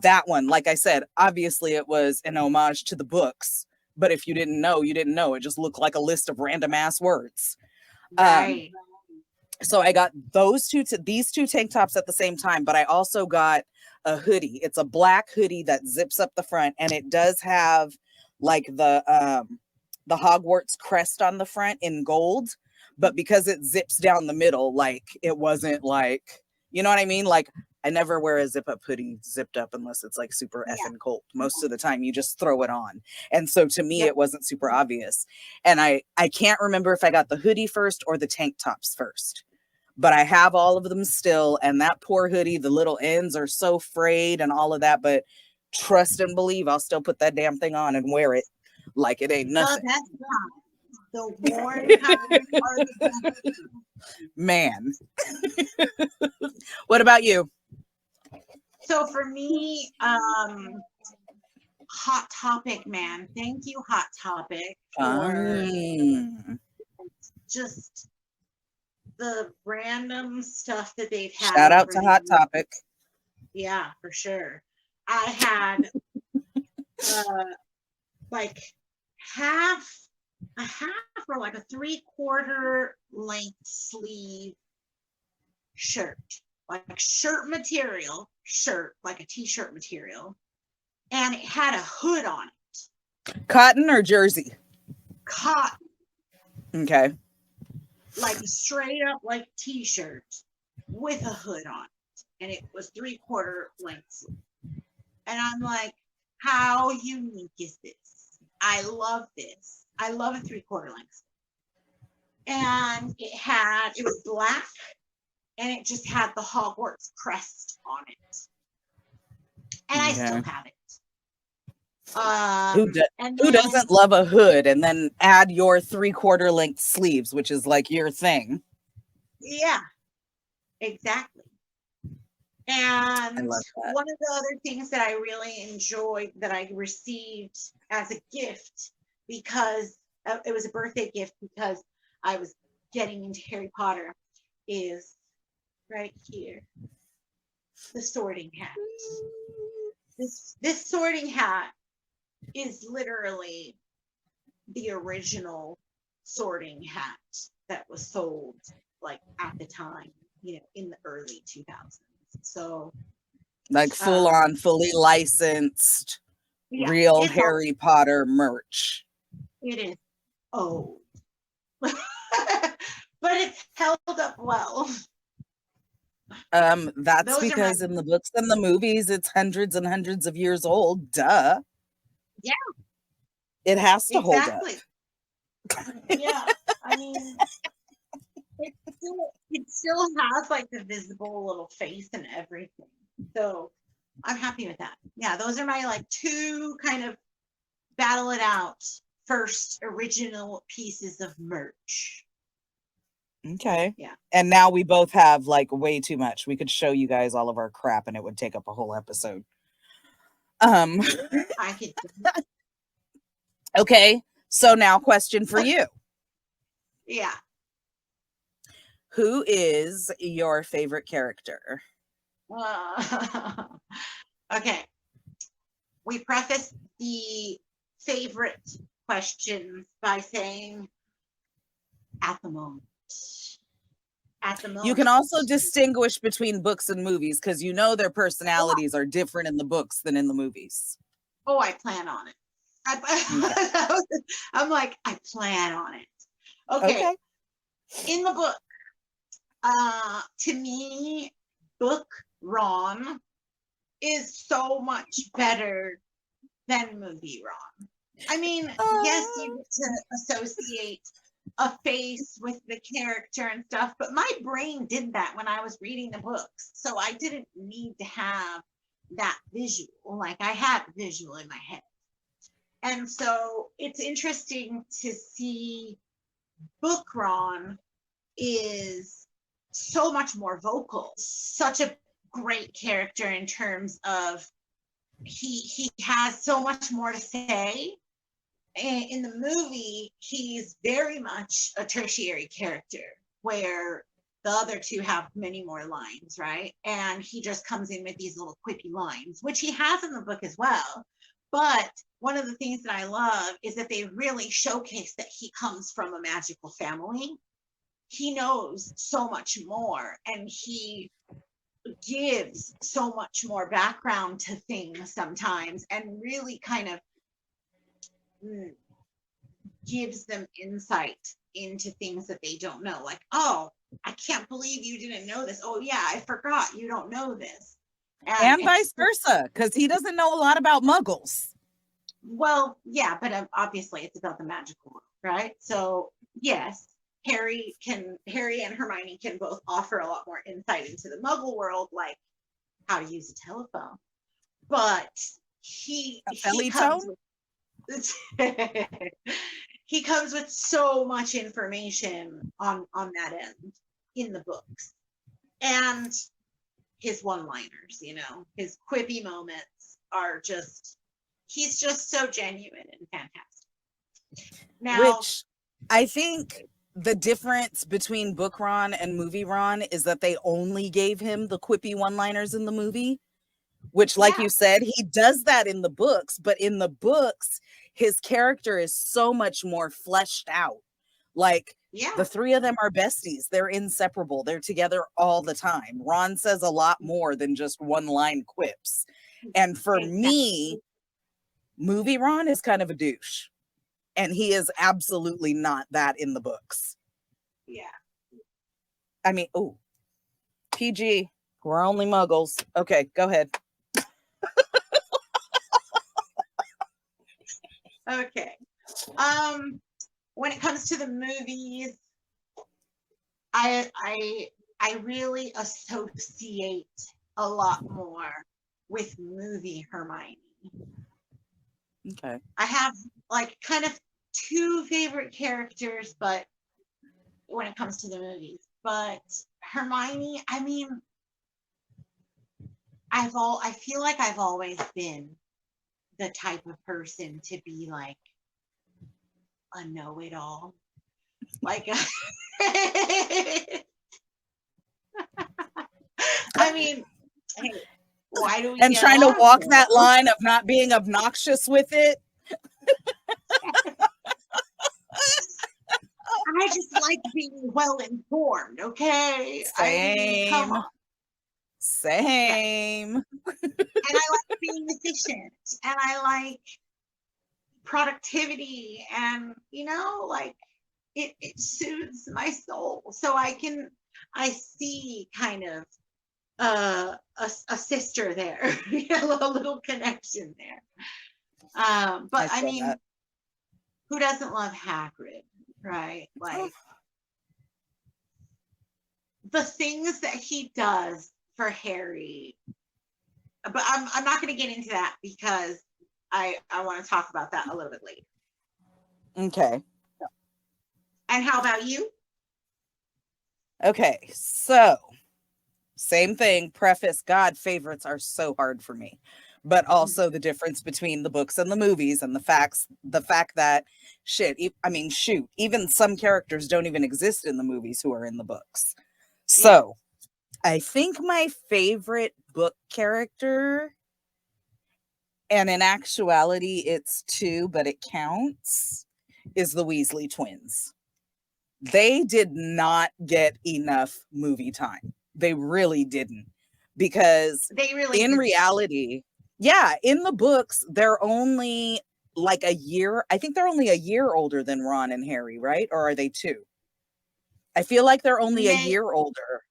That one, like I said, obviously it was an homage to the books, but if you didn't know, you didn't know. It just looked like a list of random ass words. Right. So I got these two tank tops at the same time, but I also got a hoodie. It's a black hoodie that zips up the front and it does have like the Hogwarts crest on the front in gold, but because it zips down the middle, like it wasn't like, you know what I mean? Like I never wear a zip up hoodie zipped up unless it's like super Yeah. effing cold. Most of the time you just throw it on. And so to me, Yep. it wasn't super obvious. And I can't remember if I got the hoodie first or the tank tops first, but I have all of them still. And that poor hoodie, the little ends are so frayed and all of that, but trust and believe I'll still put that damn thing on and wear it like it ain't Oh, nothing. that's right. The warm times are the best. Man. What about you? So for me, Hot Topic, man. Thank you, Hot Topic, for just the random stuff that they've had. Shout out over to the Hot years. Topic. Yeah, for sure. I had like a half or like a 3/4 length sleeve shirt, like shirt material, like a t-shirt material, and it had a hood on it. Cotton or jersey? Cotton. Okay. Like straight up like t-shirt with a hood on it, and it was 3/4 length sleeve. And I'm like, how unique is this? I love this. I love a 3/4 length. And it was black, and it just had the Hogwarts crest on it. And I still have it. Who doesn't love a hood and then add your 3/4 length sleeves, which is like your thing? Yeah, exactly. And one of the other things that I really enjoyed that I received as a gift, because it was a birthday gift because I was getting into Harry Potter, is right here, the sorting hat. This sorting hat is literally the original sorting hat that was sold like at the time, in the early 2000s. So like full on, fully licensed, real Harry Potter merch. It is old. But it's held up well. That's because in the books and the movies, it's hundreds and hundreds of years old. Duh. Yeah. It has to hold up. Yeah. I mean, it still has like the visible little face and everything. So I'm happy with that. Yeah, those are my like two kind of battle it out first original pieces of merch. Okay. Yeah. And now we both have like way too much. We could show you guys all of our crap and it would take up a whole episode. I could. Okay. So now question for you. Yeah. Who is your favorite character? Okay. We preface the favorite questions by saying at the moment. You can also distinguish between books and movies because their personalities are different in the books than in the movies. Oh, I plan on it. I'm like, I plan on it. Okay. In the book, to me, book Ron is so much better than movie Ron. I mean, yes, you get to associate a face with the character and stuff, but my brain did that when I was reading the books. So I didn't need to have that visual. Like I had visual in my head. And so it's interesting to see book Ron is so much more vocal, such a great character in terms of he has so much more to say. In the movie, he's very much a tertiary character where the other two have many more lines, right? And he just comes in with these little quippy lines, which he has in the book as well. But one of the things that I love is that they really showcase that he comes from a magical family. He knows so much more, and he gives so much more background to things sometimes, and really kind of gives them insight into things that they don't know. Like, oh, I can't believe you didn't know this. Oh yeah, I forgot you don't know this. And vice versa, because he doesn't know a lot about Muggles. Well, yeah, but obviously it's about the magical world, right? So yes, Harry and Hermione can both offer a lot more insight into the Muggle world, like how to use a telephone. But he comes with he comes with so much information on that end in the books. And his one-liners, his quippy moments are just, he's just so genuine and fantastic. Now, which I think the difference between book Ron and movie Ron is that they only gave him the quippy one-liners in the movie, which, like you said, he does that in the books, but in the books, his character is so much more fleshed out. Like, the three of them are besties. They're inseparable. They're together all the time. Ron says a lot more than just one-line quips. And for me, movie Ron is kind of a douche. And he is absolutely not that in the books. Yeah. I mean, PG, we're only Muggles. Okay, go ahead. Okay. When it comes to the movies, I really associate a lot more with movie Hermione. Okay. I have like kind of two favorite characters, but when it comes to the movies, but Hermione, I mean, I feel like I've always been the type of person to be like a know-it-all, like I mean, hey, why do we and trying to walk that line of not being obnoxious with it? I just like being well informed, okay? Same. I mean, come on. Same. Yeah. And I like being efficient, and I like productivity, and like it soothes my soul. So I see kind of a sister there, a little connection there. But I mean, who doesn't love Hagrid, right? Like the things that he does for Harry. But I'm not going to get into that because I want to talk about that a little bit later. Okay. And how about you? Okay, so same thing. Preface: God, favorites are so hard for me, but also the difference between the books and the movies, and the fact that even some characters don't even exist in the movies who are in the books. So I think my favorite book character, and in actuality it's two, but it counts, is the Weasley twins. They did not get enough movie time. They really didn't, because in reality, in the books, they're only like a year. I think they're only a year older than Ron and Harry, right? Or are they two? I feel like they're only a year older.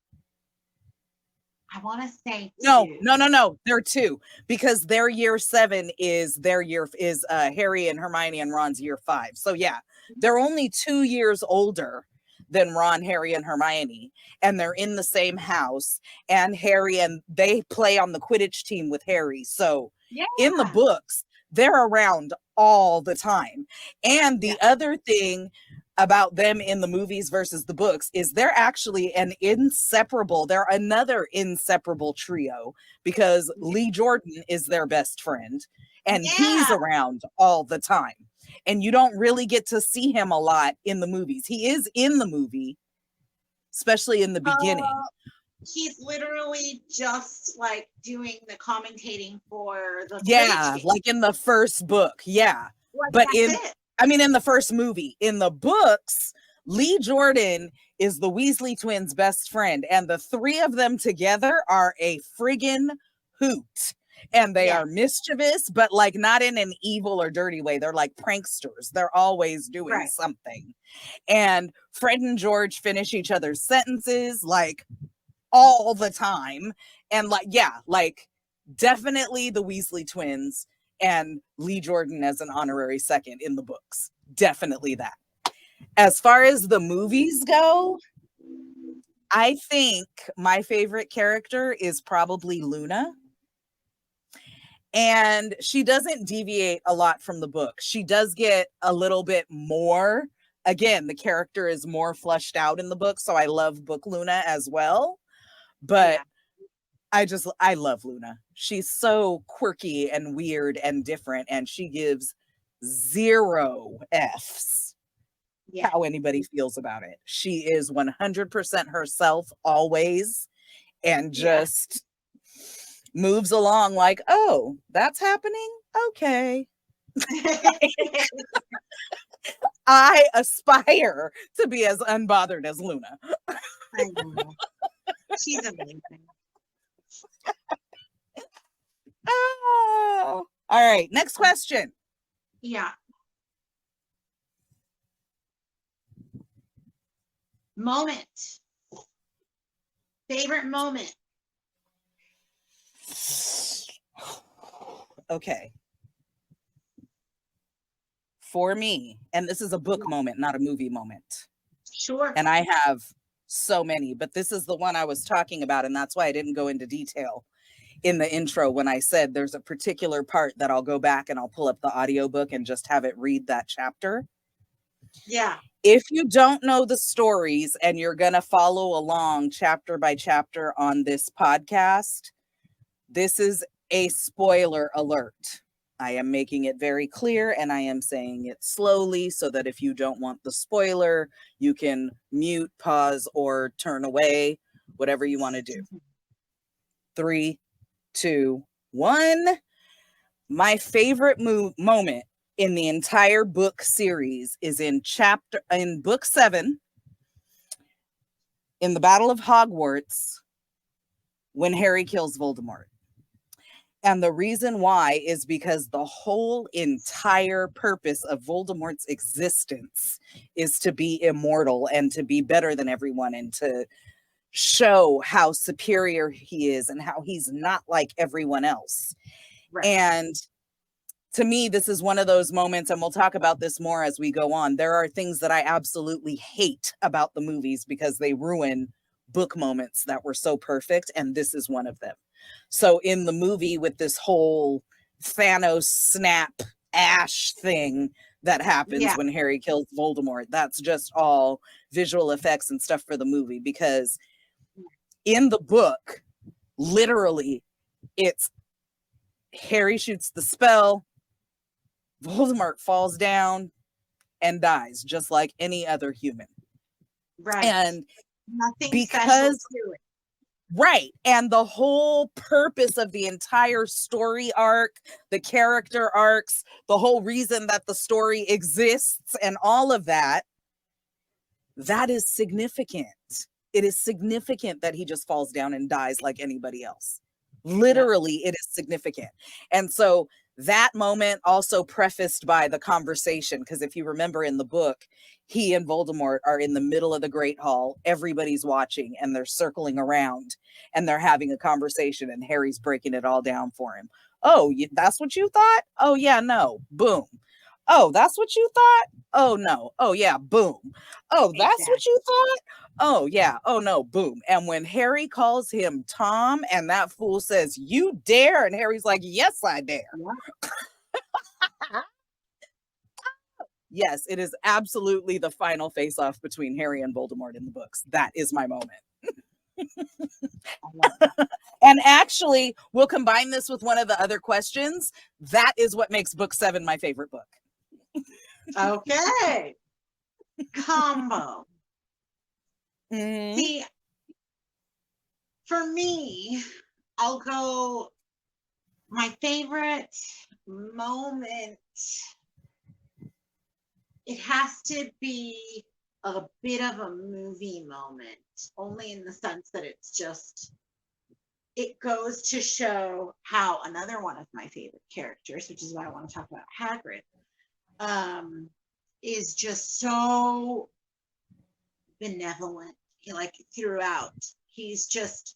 I want to say two. No. They're two, because their year 7 is Harry and Hermione, and Ron's year 5. So yeah, they're only 2 years older than Ron, Harry, and Hermione, and they're in the same house. And they play on the Quidditch team with Harry. So in the books, they're around all the time. And the other thing about them in the movies versus the books is they're actually they're another inseparable trio, because Lee Jordan is their best friend, and he's around all the time, and you don't really get to see him a lot in the movies. He is in the movie, especially in the beginning. He's literally just like doing the commentating for the like in the first book. Like, but in the first movie. In the books, Lee Jordan is the Weasley twins' best friend, and the three of them together are a friggin' hoot. and they Yes. are mischievous, but like not in an evil or dirty way. They're like pranksters. They're always doing Right. something. And Fred and George finish each other's sentences like all the time. And like, yeah, like definitely the Weasley twins and Lee Jordan as an honorary second in the books. Definitely that. As far as the movies go, I think my favorite character is probably Luna. And she doesn't deviate a lot from the book. She does get a little bit more. Again, the character is more fleshed out in the book, so I love book Luna as well. But I love Luna. She's so quirky and weird and different, and she gives zero F's how anybody feels about it. She is 100% herself always, and just moves along like, oh, that's happening? Okay. I aspire to be as unbothered as Luna. I know. She's amazing. Oh. All right, next question. Yeah. Moment. Favorite moment. Okay. For me, and this is a book moment, not a movie moment. Sure. And I have so many, but this is the one I was talking about, and that's why I didn't go into detail in the intro when I said there's a particular part that I'll go back and I'll pull up the audiobook and just have it read that chapter. Yeah. If you don't know the stories and you're going to follow along chapter by chapter on this podcast, this is a spoiler alert. I am making it very clear and I am saying it slowly so that if you don't want the spoiler, you can mute, pause, or turn away, whatever you want to do. 3, 2, 1. My favorite moment in the entire book series is in book 7, in the Battle of Hogwarts, when Harry kills Voldemort. And the reason why is because the whole entire purpose of Voldemort's existence is to be immortal and to be better than everyone and to show how superior he is and how he's not like everyone else. Right. And to me, this is one of those moments, and we'll talk about this more as we go on. There are things that I absolutely hate about the movies because they ruin book moments that were so perfect, and this is one of them. So in the movie with this whole Thanos snap ash thing that happens when Harry kills Voldemort, that's just all visual effects and stuff for the movie, because in the book, literally, it's Harry shoots the spell, Voldemort falls down and dies just like any other human. Right. And nothing special to it. Right. And the whole purpose of the entire story arc, the character arcs, the whole reason that the story exists and all of that, that is significant. It is significant that he just falls down and dies like anybody else. Literally, it is significant. And so that moment also prefaced by the conversation, because if you remember in the book, he and Voldemort are in the middle of the Great Hall. Everybody's watching and they're circling around and they're having a conversation and Harry's breaking it all down for him. Oh, that's what you thought? Oh, yeah, no. Boom. Oh, that's what you thought? Oh, no. Oh, yeah. Boom. Oh, that's what you thought? Oh, yeah. Oh, no. Boom. And when Harry calls him Tom and that fool says, you dare? And Harry's like, yes, I dare. Yeah. Yes, it is absolutely the final face-off between Harry and Voldemort in the books. That is my moment. And actually, we'll combine this with one of the other questions. That is what makes book 7 my favorite book. Okay. Combo. Mm-hmm. See, for me, I'll go my favorite moment. It has to be a bit of a movie moment, only in the sense that it's just it goes to show how another one of my favorite characters, which is why I want to talk about Hagrid, is just so benevolent. Like throughout, he's just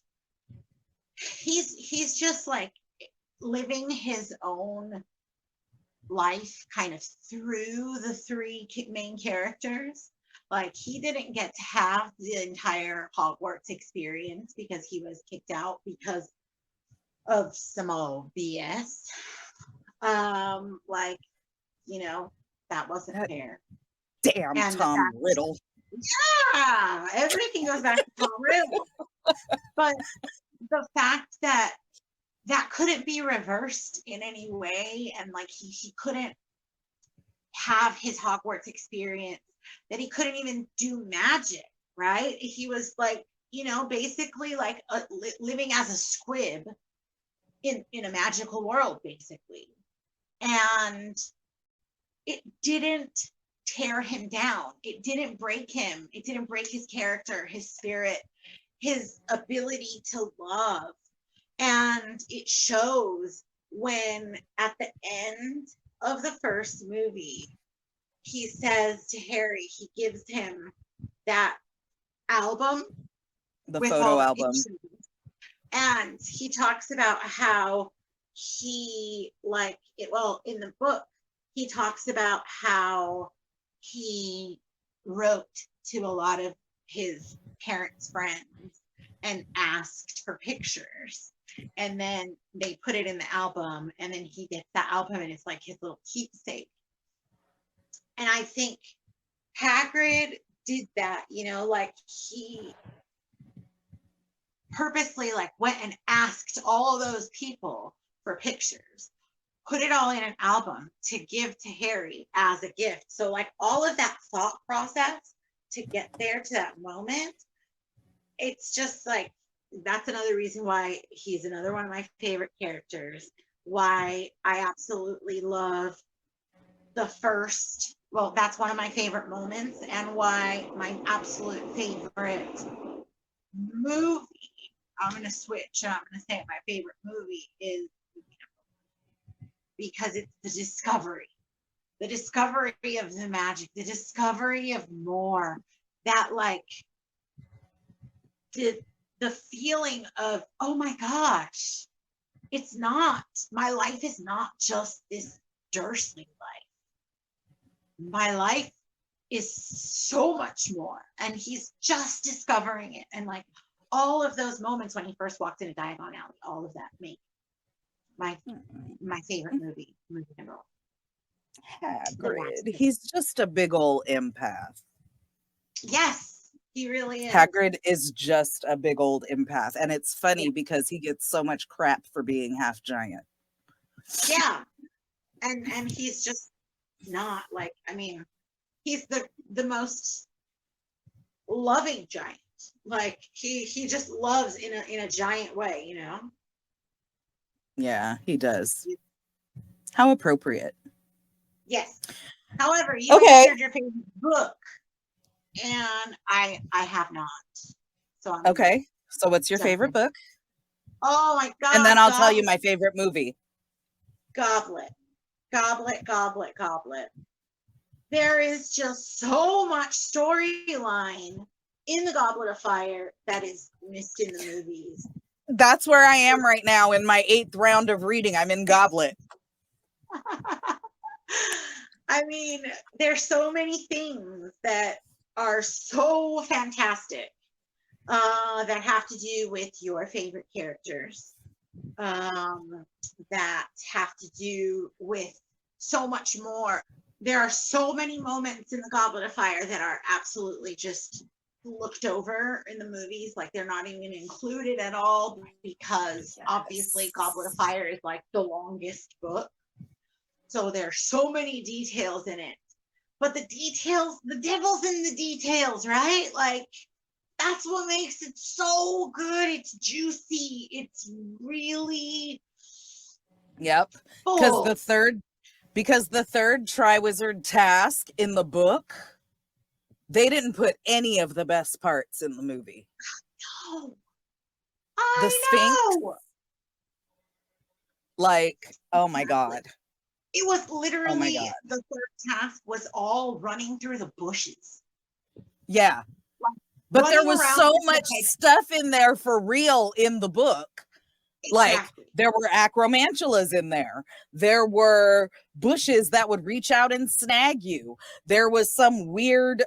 like living his own life kind of through the three main characters. Like he didn't get to have the entire Hogwarts experience because he was kicked out because of some old BS. Like, you know, that wasn't fair. Damn And Tom Riddle. Yeah, everything goes back to Tom Riddle. But the fact that couldn't be reversed in any way, and like he couldn't have his Hogwarts experience, that he couldn't even do magic, right? He was like, you know, basically like living as a squib in a magical world, basically. And it didn't tear him down. It didn't break him. It didn't break his character, his spirit, his ability to love. And it shows when at the end of the first movie, he says to Harry, he gives him that album, The with photo all the album. pictures. And he talks about how he, like, well, in the book, he talks about how he wrote to a lot of his parents' friends and asked for pictures. And then they put it in the album, and then he gets that album, and it's like his little keepsake. And I think Hagrid did that, you know, like he purposely like went and asked all of those people for pictures, put it all in an album to give to Harry as a gift. So like all of that thought process to get there to that moment, it's just like, that's another reason why he's another one of my favorite characters, why I absolutely love the first, well, that's one of my favorite moments, and why my absolute favorite movie, I'm going to switch, I'm going to say my favorite movie is, because it's the discovery of the magic, the discovery of more, that like the feeling of, oh my gosh, it's not, my life is not just this Dursley life. My life is so much more, and he's just discovering it. And like all of those moments when he first walked into Diagon Alley, all of that make my favorite movie number one. Hagrid. He's just a big old empath. Yes, he really is. Hagrid is just a big old empath. And it's funny because he gets so much crap for being half giant. Yeah. And he's just not like, I mean, he's the most loving giant. Like he just loves in a giant way, you know? Yeah, he does. How appropriate. Yes. However, you answered your favorite book, and I have not. So I'm okay. So what's your favorite book? Oh my God. And then I'll tell you my favorite movie. Goblet. There is just so much storyline in the Goblet of Fire that is missed in the movies. That's where I am right now in my 8th round of reading. I'm in Goblet. I mean, there's so many things that are so fantastic that have to do with your favorite characters, that have to do with so much more. There are so many moments in the Goblet of Fire that are absolutely just looked over in the movies, like they're not even included at all, because obviously Goblet of Fire is like the longest book. So there's so many details in it. But the devil's in the details, right? Like that's what makes it so good. It's juicy. It's really Yep. Because the third Triwizard task in the book, they didn't put any of the best parts in the movie. No. The Sphinx. know. Like, oh my God. It was Oh my literally God. the third task was all running through the bushes. Yeah. Like, But there running was around so through the much hedge. stuff in there for real in the book. Like, Exactly. there were acromantulas in there. There were bushes that would reach out and snag you. There was some weird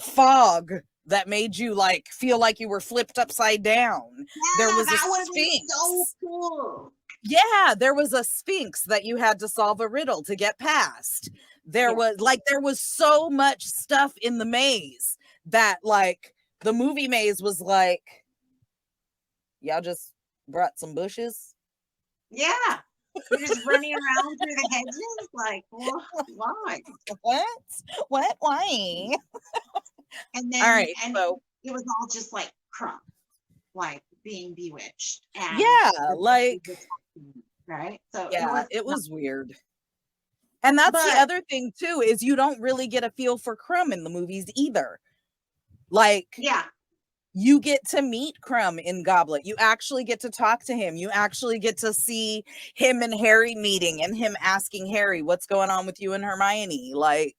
fog that made you like feel like you were flipped upside down. There Yeah, was a that would have been so sphinx. cool. Yeah, there was a sphinx that you had to solve a riddle to get past. There Yeah. was so much stuff in the maze that like the movie maze was like, y'all just brought some bushes. Yeah. You're just running around through the hedges, like, why? What? Why? And All then, right, and so it was all just like crumb, like being bewitched, and yeah, the like right. So yeah, it not, was weird. And that's the but other thing too, is you don't really get a feel for Crumb in the movies either. Like, yeah, you get to meet Crumb in Goblet. You actually get to talk to him. You actually get to see him and Harry meeting and him asking Harry, what's going on with you and Hermione? Like,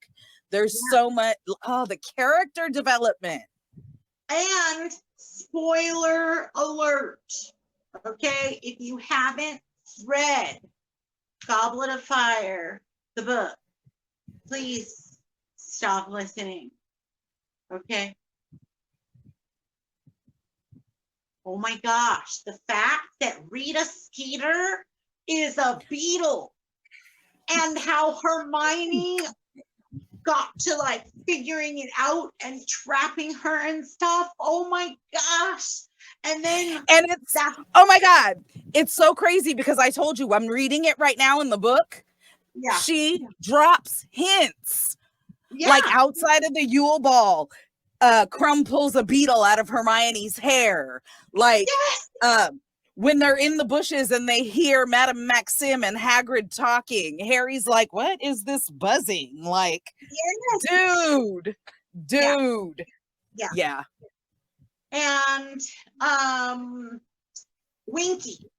there's yeah. so much, the character development. And spoiler alert. Okay, if you haven't read Goblet of Fire, the book, please stop listening. Okay. Oh my gosh, the fact that Rita Skeeter is a beetle and how Hermione got to like figuring it out and trapping her and stuff. Oh my gosh. And then And it's, oh my God, it's so crazy because I told you I'm reading it right now in the book. yeah. She drops hints. Yeah. Like outside of the Yule Ball, Crumb pulls a beetle out of Hermione's hair. Like, yes. When they're in the bushes and they hear Madame Maxim and Hagrid talking, Harry's like, what is this buzzing? Like, Yes. dude. Yeah. Yeah. And Winky.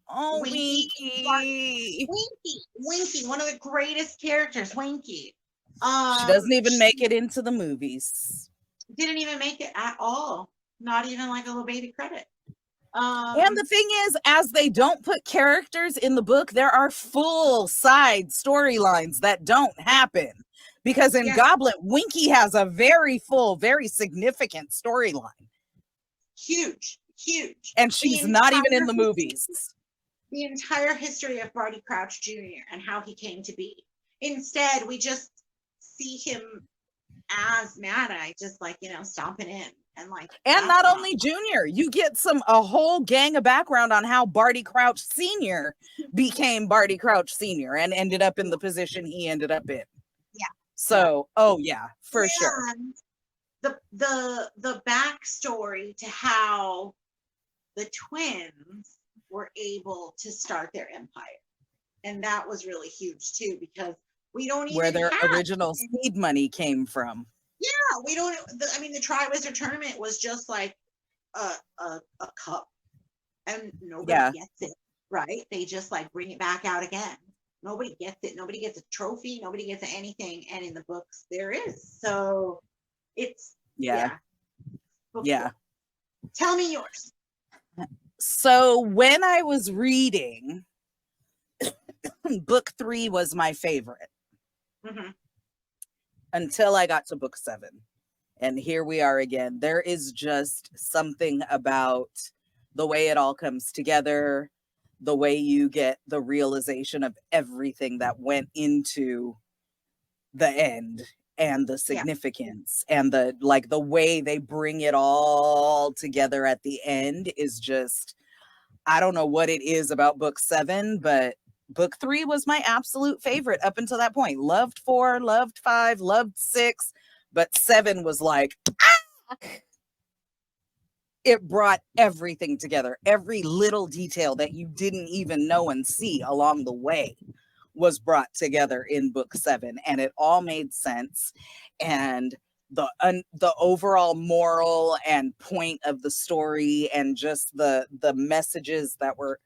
Oh, Winky, one of the greatest characters, Winky. She doesn't even make it into the movies. Didn't even make it at all. Not even like a little baby credit. And the thing is, as they don't put characters in the book, there are full side storylines that don't happen. Because in Goblet, Winky has a very full, very significant storyline. Huge. And she's not even in the movies. The entire history of Barty Crouch Jr. and how he came to be. Instead, we just see him as Mad Eye, just like, stomping in. And not only Junior, you get a whole gang of background on how Barty Crouch Sr. became Barty Crouch Sr. and ended up in the position he ended up in. Yeah. So, for sure. The backstory to how the twins were able to start their empire. And that was really huge too, because we don't even where their original seed money came from. Yeah, we don't. The Triwizard Tournament was just like a cup, and nobody gets it, right? They just like bring it back out again. Nobody gets it. Nobody gets a trophy. Nobody gets anything. And in the books, there is. So it's yeah. Tell me yours. So when I was reading, book 3 was my favorite. Mm-hmm. Until I got to book 7. And here we are again. There is just something about the way it all comes together, the way you get the realization of everything that went into the end and the significance and the way they bring it all together at the end is just, I don't know what it is about book 7, but book 3 was my absolute favorite up until that point. Loved 4, loved 5, loved 6, but 7 was like, it brought everything together. Every little detail that you didn't even know and see along the way was brought together in book 7, and it all made sense. And the overall moral and point of the story, and just the messages that were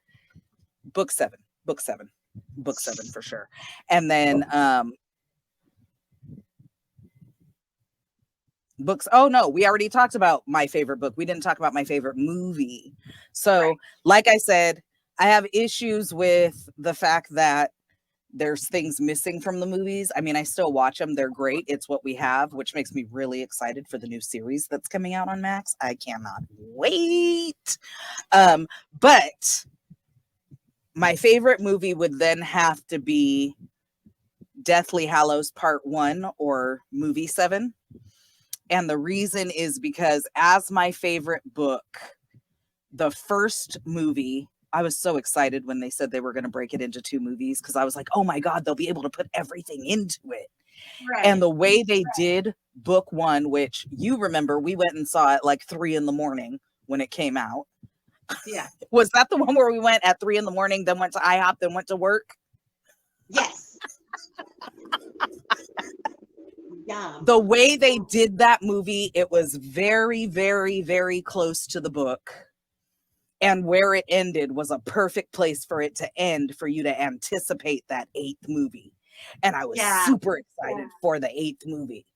book seven for sure. And then books, oh no, we already talked about my favorite book. We didn't talk about my favorite movie. So Right. like I said, I have issues with the fact that there's things missing from the movies. I mean, I still watch them. They're great. It's what we have, which makes me really excited for the new series that's coming out on Max. I cannot wait. But my favorite movie would then have to be Deathly Hallows Part 1 or movie 7. And the reason is because, as my favorite book, the first movie, I was so excited when they said they were going to break it into 2 movies, because I was like, oh my God, they'll be able to put everything into it. Right. And the way they did book 1, which you remember, we went and saw it like 3 a.m. when it came out. Yeah. Was that the one where we went at 3 a.m, then went to IHOP, then went to work? Yes. Yeah. The way they did that movie, it was very, very, very close to the book. And where it ended was a perfect place for it to end, for you to anticipate that 8th movie. And I was super excited for the 8th movie.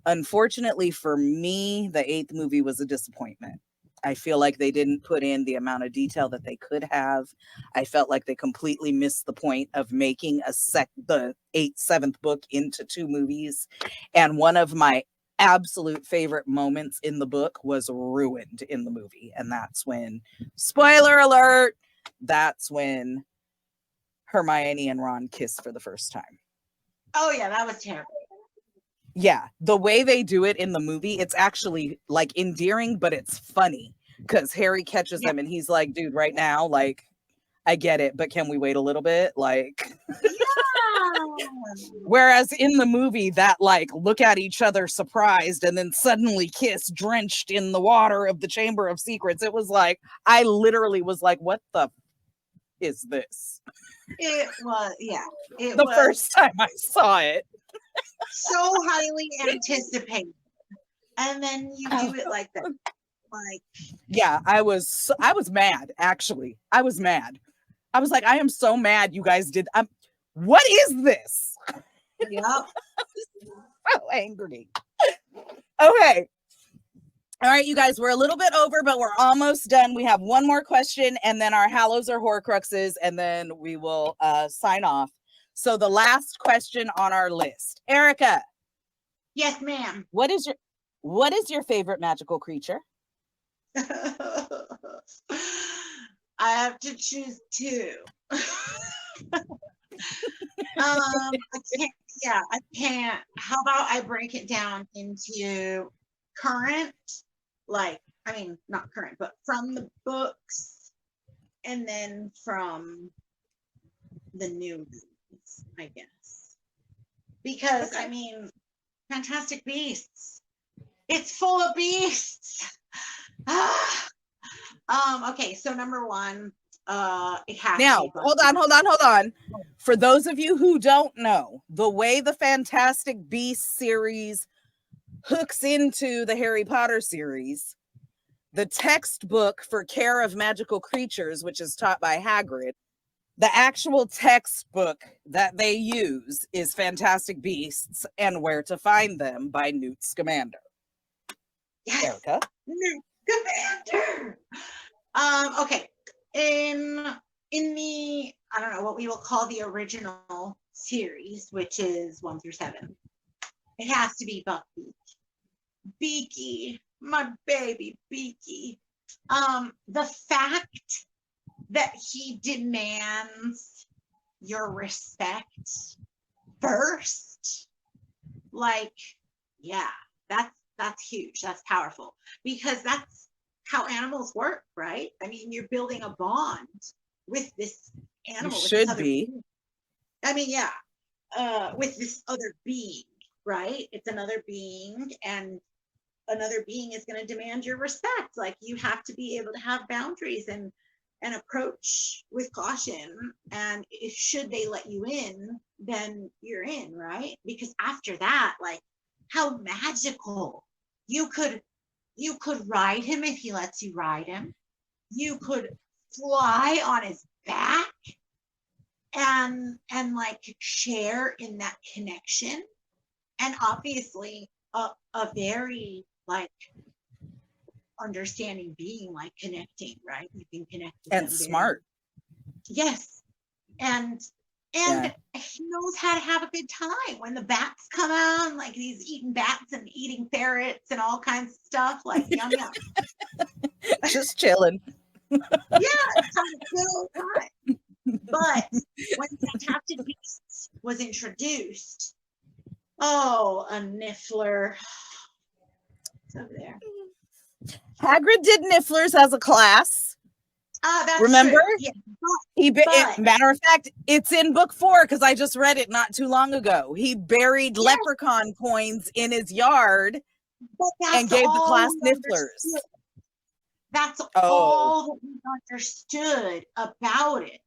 Unfortunately for me, the 8th movie was a disappointment. I feel like they didn't put in the amount of detail that they could have. I felt like they completely missed the point of making the 7th book into 2 movies. And one of my absolute favorite moments in the book was ruined in the movie. And that's when, spoiler alert, that's when Hermione and Ron kiss for the first time. Oh yeah, that was terrible. Yeah, the way they do it in the movie, it's actually like endearing, but it's funny because Harry catches them and he's like, dude, right now, like, I get it, but can we wait a little bit? Like, whereas in the movie, that like look at each other surprised and then suddenly kiss drenched in the water of the Chamber of Secrets, it was like, I literally was like, what the is this? It was, yeah. It the was first time I saw it. So highly anticipated. And then you do it like that. Like, yeah, I was mad, actually. I was mad. I was like, I am so mad you guys did. What is this? Yep. So angry. Okay. All right, you guys, we're a little bit over, but we're almost done. We have one more question, and then our Hallows or Horcruxes, and then we will sign off. So the last question on our list, Erica. Yes, ma'am. What is your favorite magical creature? I have to choose 2. I can't. How about I break it down into current, like, I mean, not current, but from the books, and then from the new movies, I guess. Because, I mean, Fantastic Beasts. It's full of beasts. Okay, so number 1, it has now, to be hold on. For those of you who don't know, the way the Fantastic Beasts series hooks into the Harry Potter series, the textbook for Care of Magical Creatures, which is taught by Hagrid, the actual textbook that they use is Fantastic Beasts and Where to Find Them by Newt Scamander. Yes. Erica? Newt Scamander. Okay. In the, I don't know what we will call the original series, which is 1 through 7, it has to be Buckbeak. Beaky, my baby Beaky. The fact that he demands your respect first, like, yeah, that's huge. That's powerful, because that's how animals work, right? I mean, you're building a bond with this animal. You should be. Being. I mean, yeah, with this other being, right? It's another being, and another being is going to demand your respect. Like, you have to be able to have boundaries and approach with caution. And if should they let you in, then you're in, right? Because after that, like, how magical. You could ride him if he lets you ride him. You could fly on his back and like share in that connection. And obviously a very like understanding being, like connecting, right? You can connect with And them smart. Yes. And Yeah. he knows how to have a good time when the bats come out, like he's eating bats and eating ferrets and all kinds of stuff, like yum yum. Just chilling. Yeah, it's kind of good old time. But when Fantastic Beasts was introduced, oh, a Niffler. It's over there. Hagrid did Nifflers as a class. That's Remember? true. Yeah. But Matter of fact, it's in book 4 because I just read it not too long ago. He buried leprechaun coins in his yard and gave the class Nifflers. That's all that we understood about it.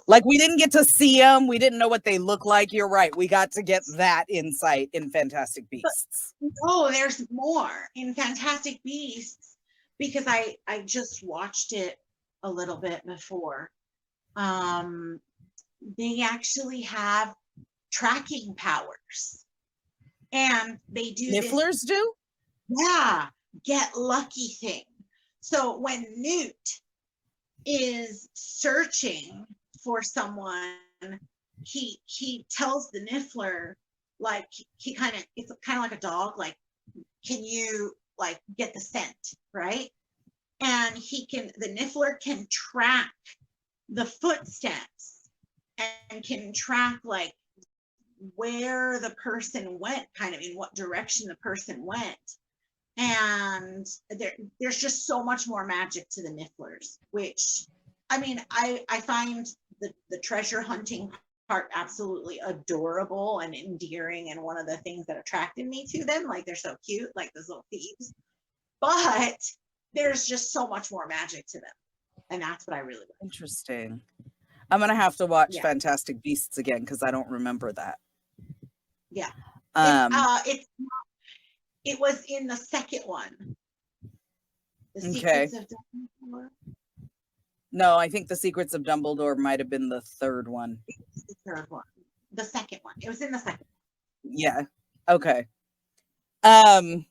Like we didn't get to see them. We didn't know what they look like. You're right. We got to get that insight in Fantastic Beasts. But, no, there's more in Fantastic Beasts because I just watched it a little bit before. They actually have tracking powers, and they do. Nifflers do? Yeah, get lucky thing. So when Newt is searching for someone, he tells the Niffler, like it's kind of like a dog, like, can you like get the scent, right? And the Niffler can track the footsteps and can track like where the person went, kind of in what direction the person went. And there's just so much more magic to the Nifflers, which I mean, I find the treasure hunting part absolutely adorable and endearing, and one of the things that attracted me to them. Like, they're so cute, like those little thieves, but there's just so much more magic to them, and that's what I really like. Interesting. I'm gonna have to watch Fantastic Beasts again because I don't remember that. Yeah. It was in the second one. The Secrets of Dumbledore. No, I think The Secrets of Dumbledore might have been the third one. The third one. The second one. It was in the second one. Yeah. Okay. I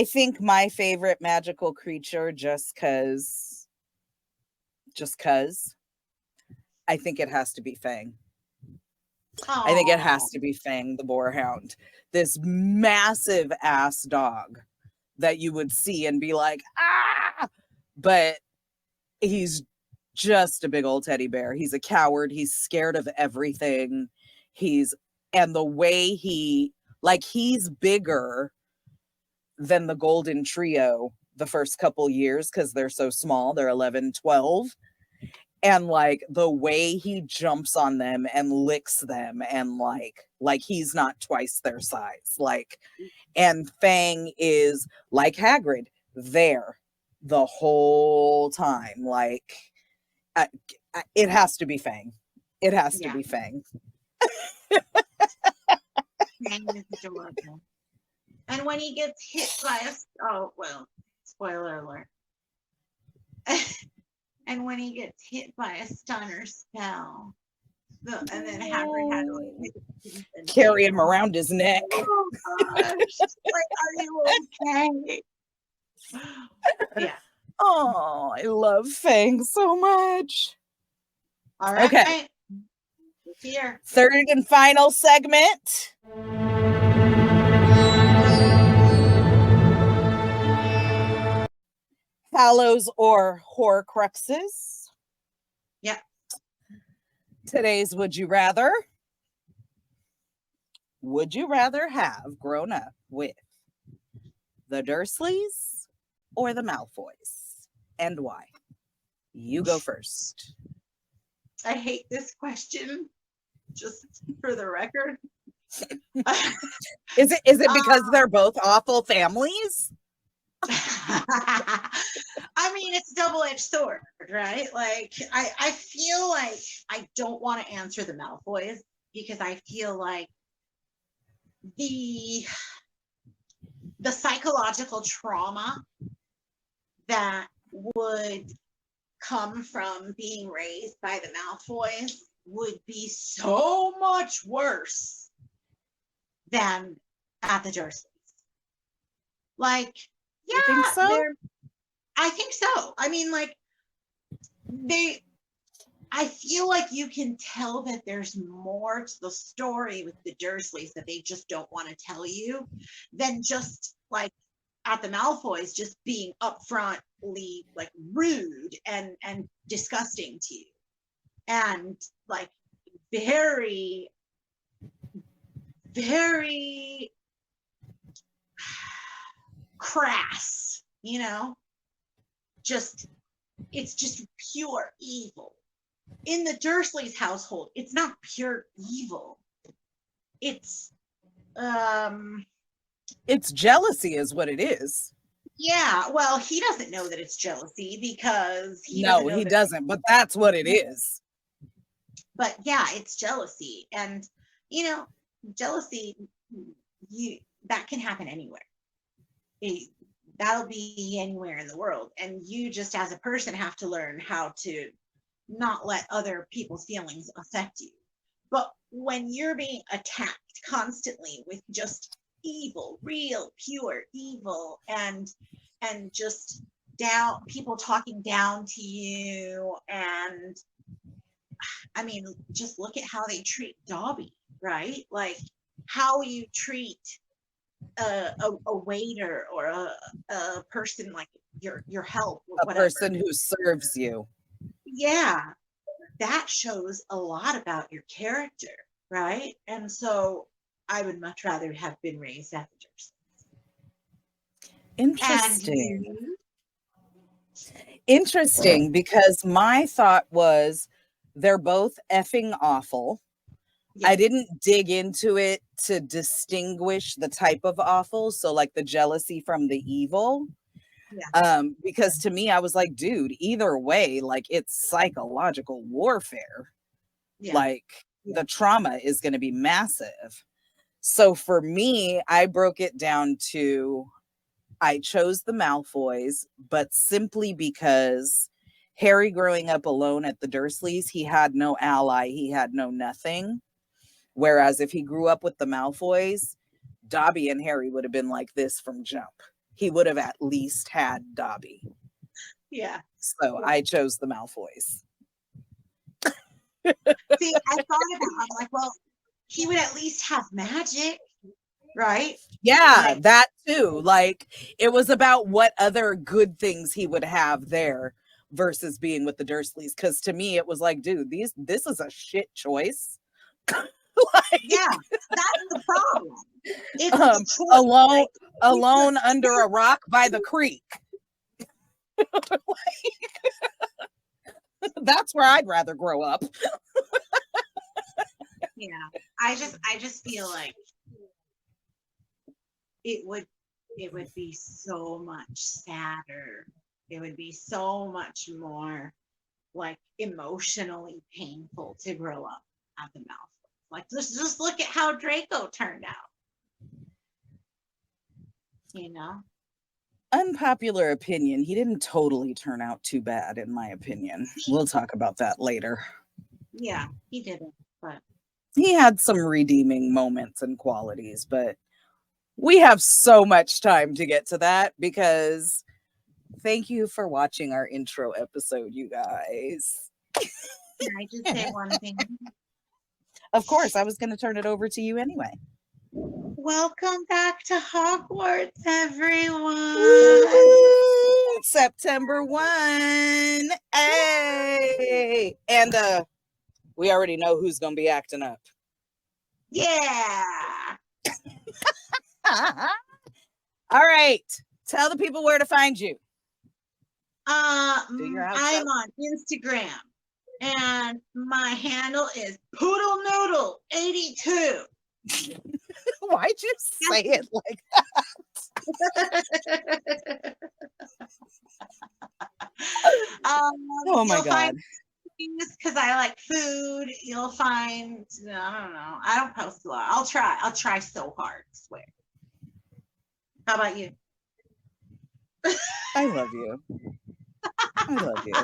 think my favorite magical creature, just cause, I think it has to be Fang. Aww. I think it has to be Fang the Boarhound. This massive ass dog that you would see and be like, ah! But he's just a big old teddy bear. He's a coward. He's scared of everything. And the way he's bigger than the Golden Trio the first couple years because they're so small. They're 11, 12. And like the way he jumps on them and licks them, and like he's not twice their size. Like, and Fang is like Hagrid there the whole time. Like, it has to be Fang. It has to be Fang. Fang is adorable. And when he gets hit by spoiler alert. And when he gets hit by a stunner spell, and then Hagrid had to carry him around his neck. Oh gosh! Like, are you okay? Yeah. Oh, I love Fang so much. All right. Okay. Here. Third and final segment. Hallows or Horcruxes. Yep. Today's Would You Rather. Would you rather have grown up with the Dursleys or the Malfoys? And why? You go first. I hate this question, just for the record. Is it because they're both awful families? I mean, it's a double-edged sword, right? Like, I feel like I don't want to answer the Malfoys because I feel like the psychological trauma that would come from being raised by the Malfoys would be so much worse than at the Dursleys. Like, You think yeah, so? I think so. I mean, like, I feel like you can tell that there's more to the story with the Dursleys that they just don't want to tell you than just like at the Malfoys just being upfrontly like rude and disgusting to you and like very very crass, you know, just it's just pure evil. In the Dursleys household, it's not pure evil. It's It's jealousy is what it is. yeah, well, he doesn't know that it's jealousy because he doesn't No, know he that. doesn't, but that's what it is. But yeah, it's jealousy, and you know, jealousy, you that can happen anywhere. It, that'll be anywhere in the world, and you just as a person have to learn how to not let other people's feelings affect you. But when you're being attacked constantly with just evil, real, pure evil, and just down people talking down to you, and I mean, just look at how they treat Dobby, right? Like how you treat a waiter or a person like your help or A whatever. person who serves you. Yeah, that shows a lot about your character, right? And so I would much rather have been raised at the Dursleys. And Interesting. you? Interesting, because my thought was they're both effing awful. Yeah. I didn't dig into it to distinguish the type of awful. So like the jealousy from the evil. Yeah. Because to me, I was like, dude, either way, like it's psychological warfare. Yeah. Like the trauma is going to be massive. So for me, I broke it down to I chose the Malfoys, but simply because Harry growing up alone at the Dursleys, he had no ally, he had no nothing. Whereas if he grew up with the Malfoys, Dobby and Harry would have been like this from jump. He would have at least had Dobby. Yeah. So I chose the Malfoys. See, I thought about I'm like, well, he would at least have magic, right? Yeah, Like, that too. Like it was about what other good things he would have there versus being with the Dursleys. Because to me, it was like, dude, this is a shit choice. Like, yeah, that's the problem. It's a choice. alone, Like, alone under a rock by the creek. That's where I'd rather grow up. yeah, I just feel like it would be so much sadder. It would be so much more like emotionally painful to grow up at the mouth. Like just look at how Draco turned out. You know? Unpopular opinion, he didn't totally turn out too bad, in my opinion. We'll talk about that later. Yeah, he didn't, but He had some redeeming moments and qualities, but we have so much time to get to that because thank you for watching our intro episode, you guys. can I just say one thing? Of course, I was going to turn it over to you anyway. Welcome back to Hogwarts, everyone. Woo! September 1. Hey! And we already know who's going to be acting up. Yeah. All right. Tell the people where to find you. I'm on Instagram and my handle is Poodle Noodle 82. Why'd you say it like that? Oh my God. because I like food. You'll find, I don't know. I don't post a lot. I'll try. I'll try so hard, I swear. How about you? I love you. I love you.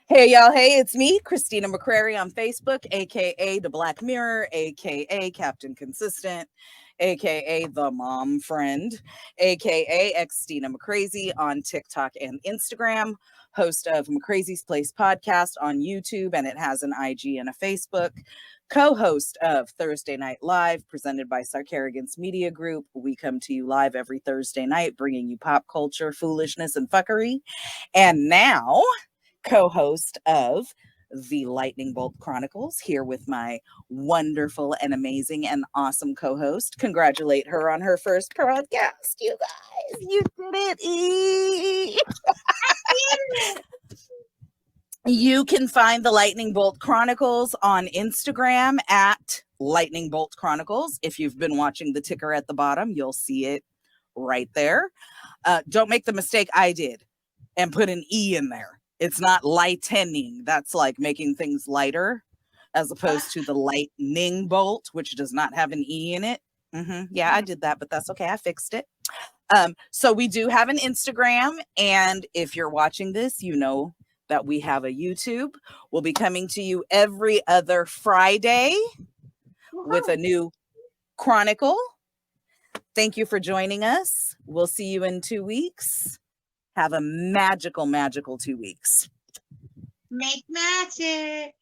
Hey, y'all. Hey, it's me, Xtina McCrary on Facebook, aka The Black Mirror, aka Captain Consistent, aka The Mom Friend, aka Xtina EPeezy on TikTok and Instagram, host of McCrazy's Place podcast on YouTube, and it has an IG and a Facebook. Co-host of Thursday Night Live, presented by Sarkarigans Media Group. We come to you live every Thursday night, bringing you pop culture, foolishness, and fuckery. And now, co-host of the Lightning Bolt Chronicles, here with my wonderful and amazing and awesome co-host. Congratulate her on her first podcast, you guys. You did it. You can find the Lightning Bolt Chronicles on Instagram at Lightning Bolt Chronicles. If you've been watching the ticker at the bottom, you'll see it right there. Don't make the mistake I did and put an E in there. It's not lightening. That's like making things lighter, as opposed to the lightning bolt, which does not have an E in it. Yeah, I did that, but that's okay. I fixed it. So we do have an Instagram. And if you're watching this, you know that we have a YouTube. We'll be coming to you every other Friday with a new chronicle. Thank you for joining us. We'll see you in 2 weeks. Have a magical, magical 2 weeks. Make magic.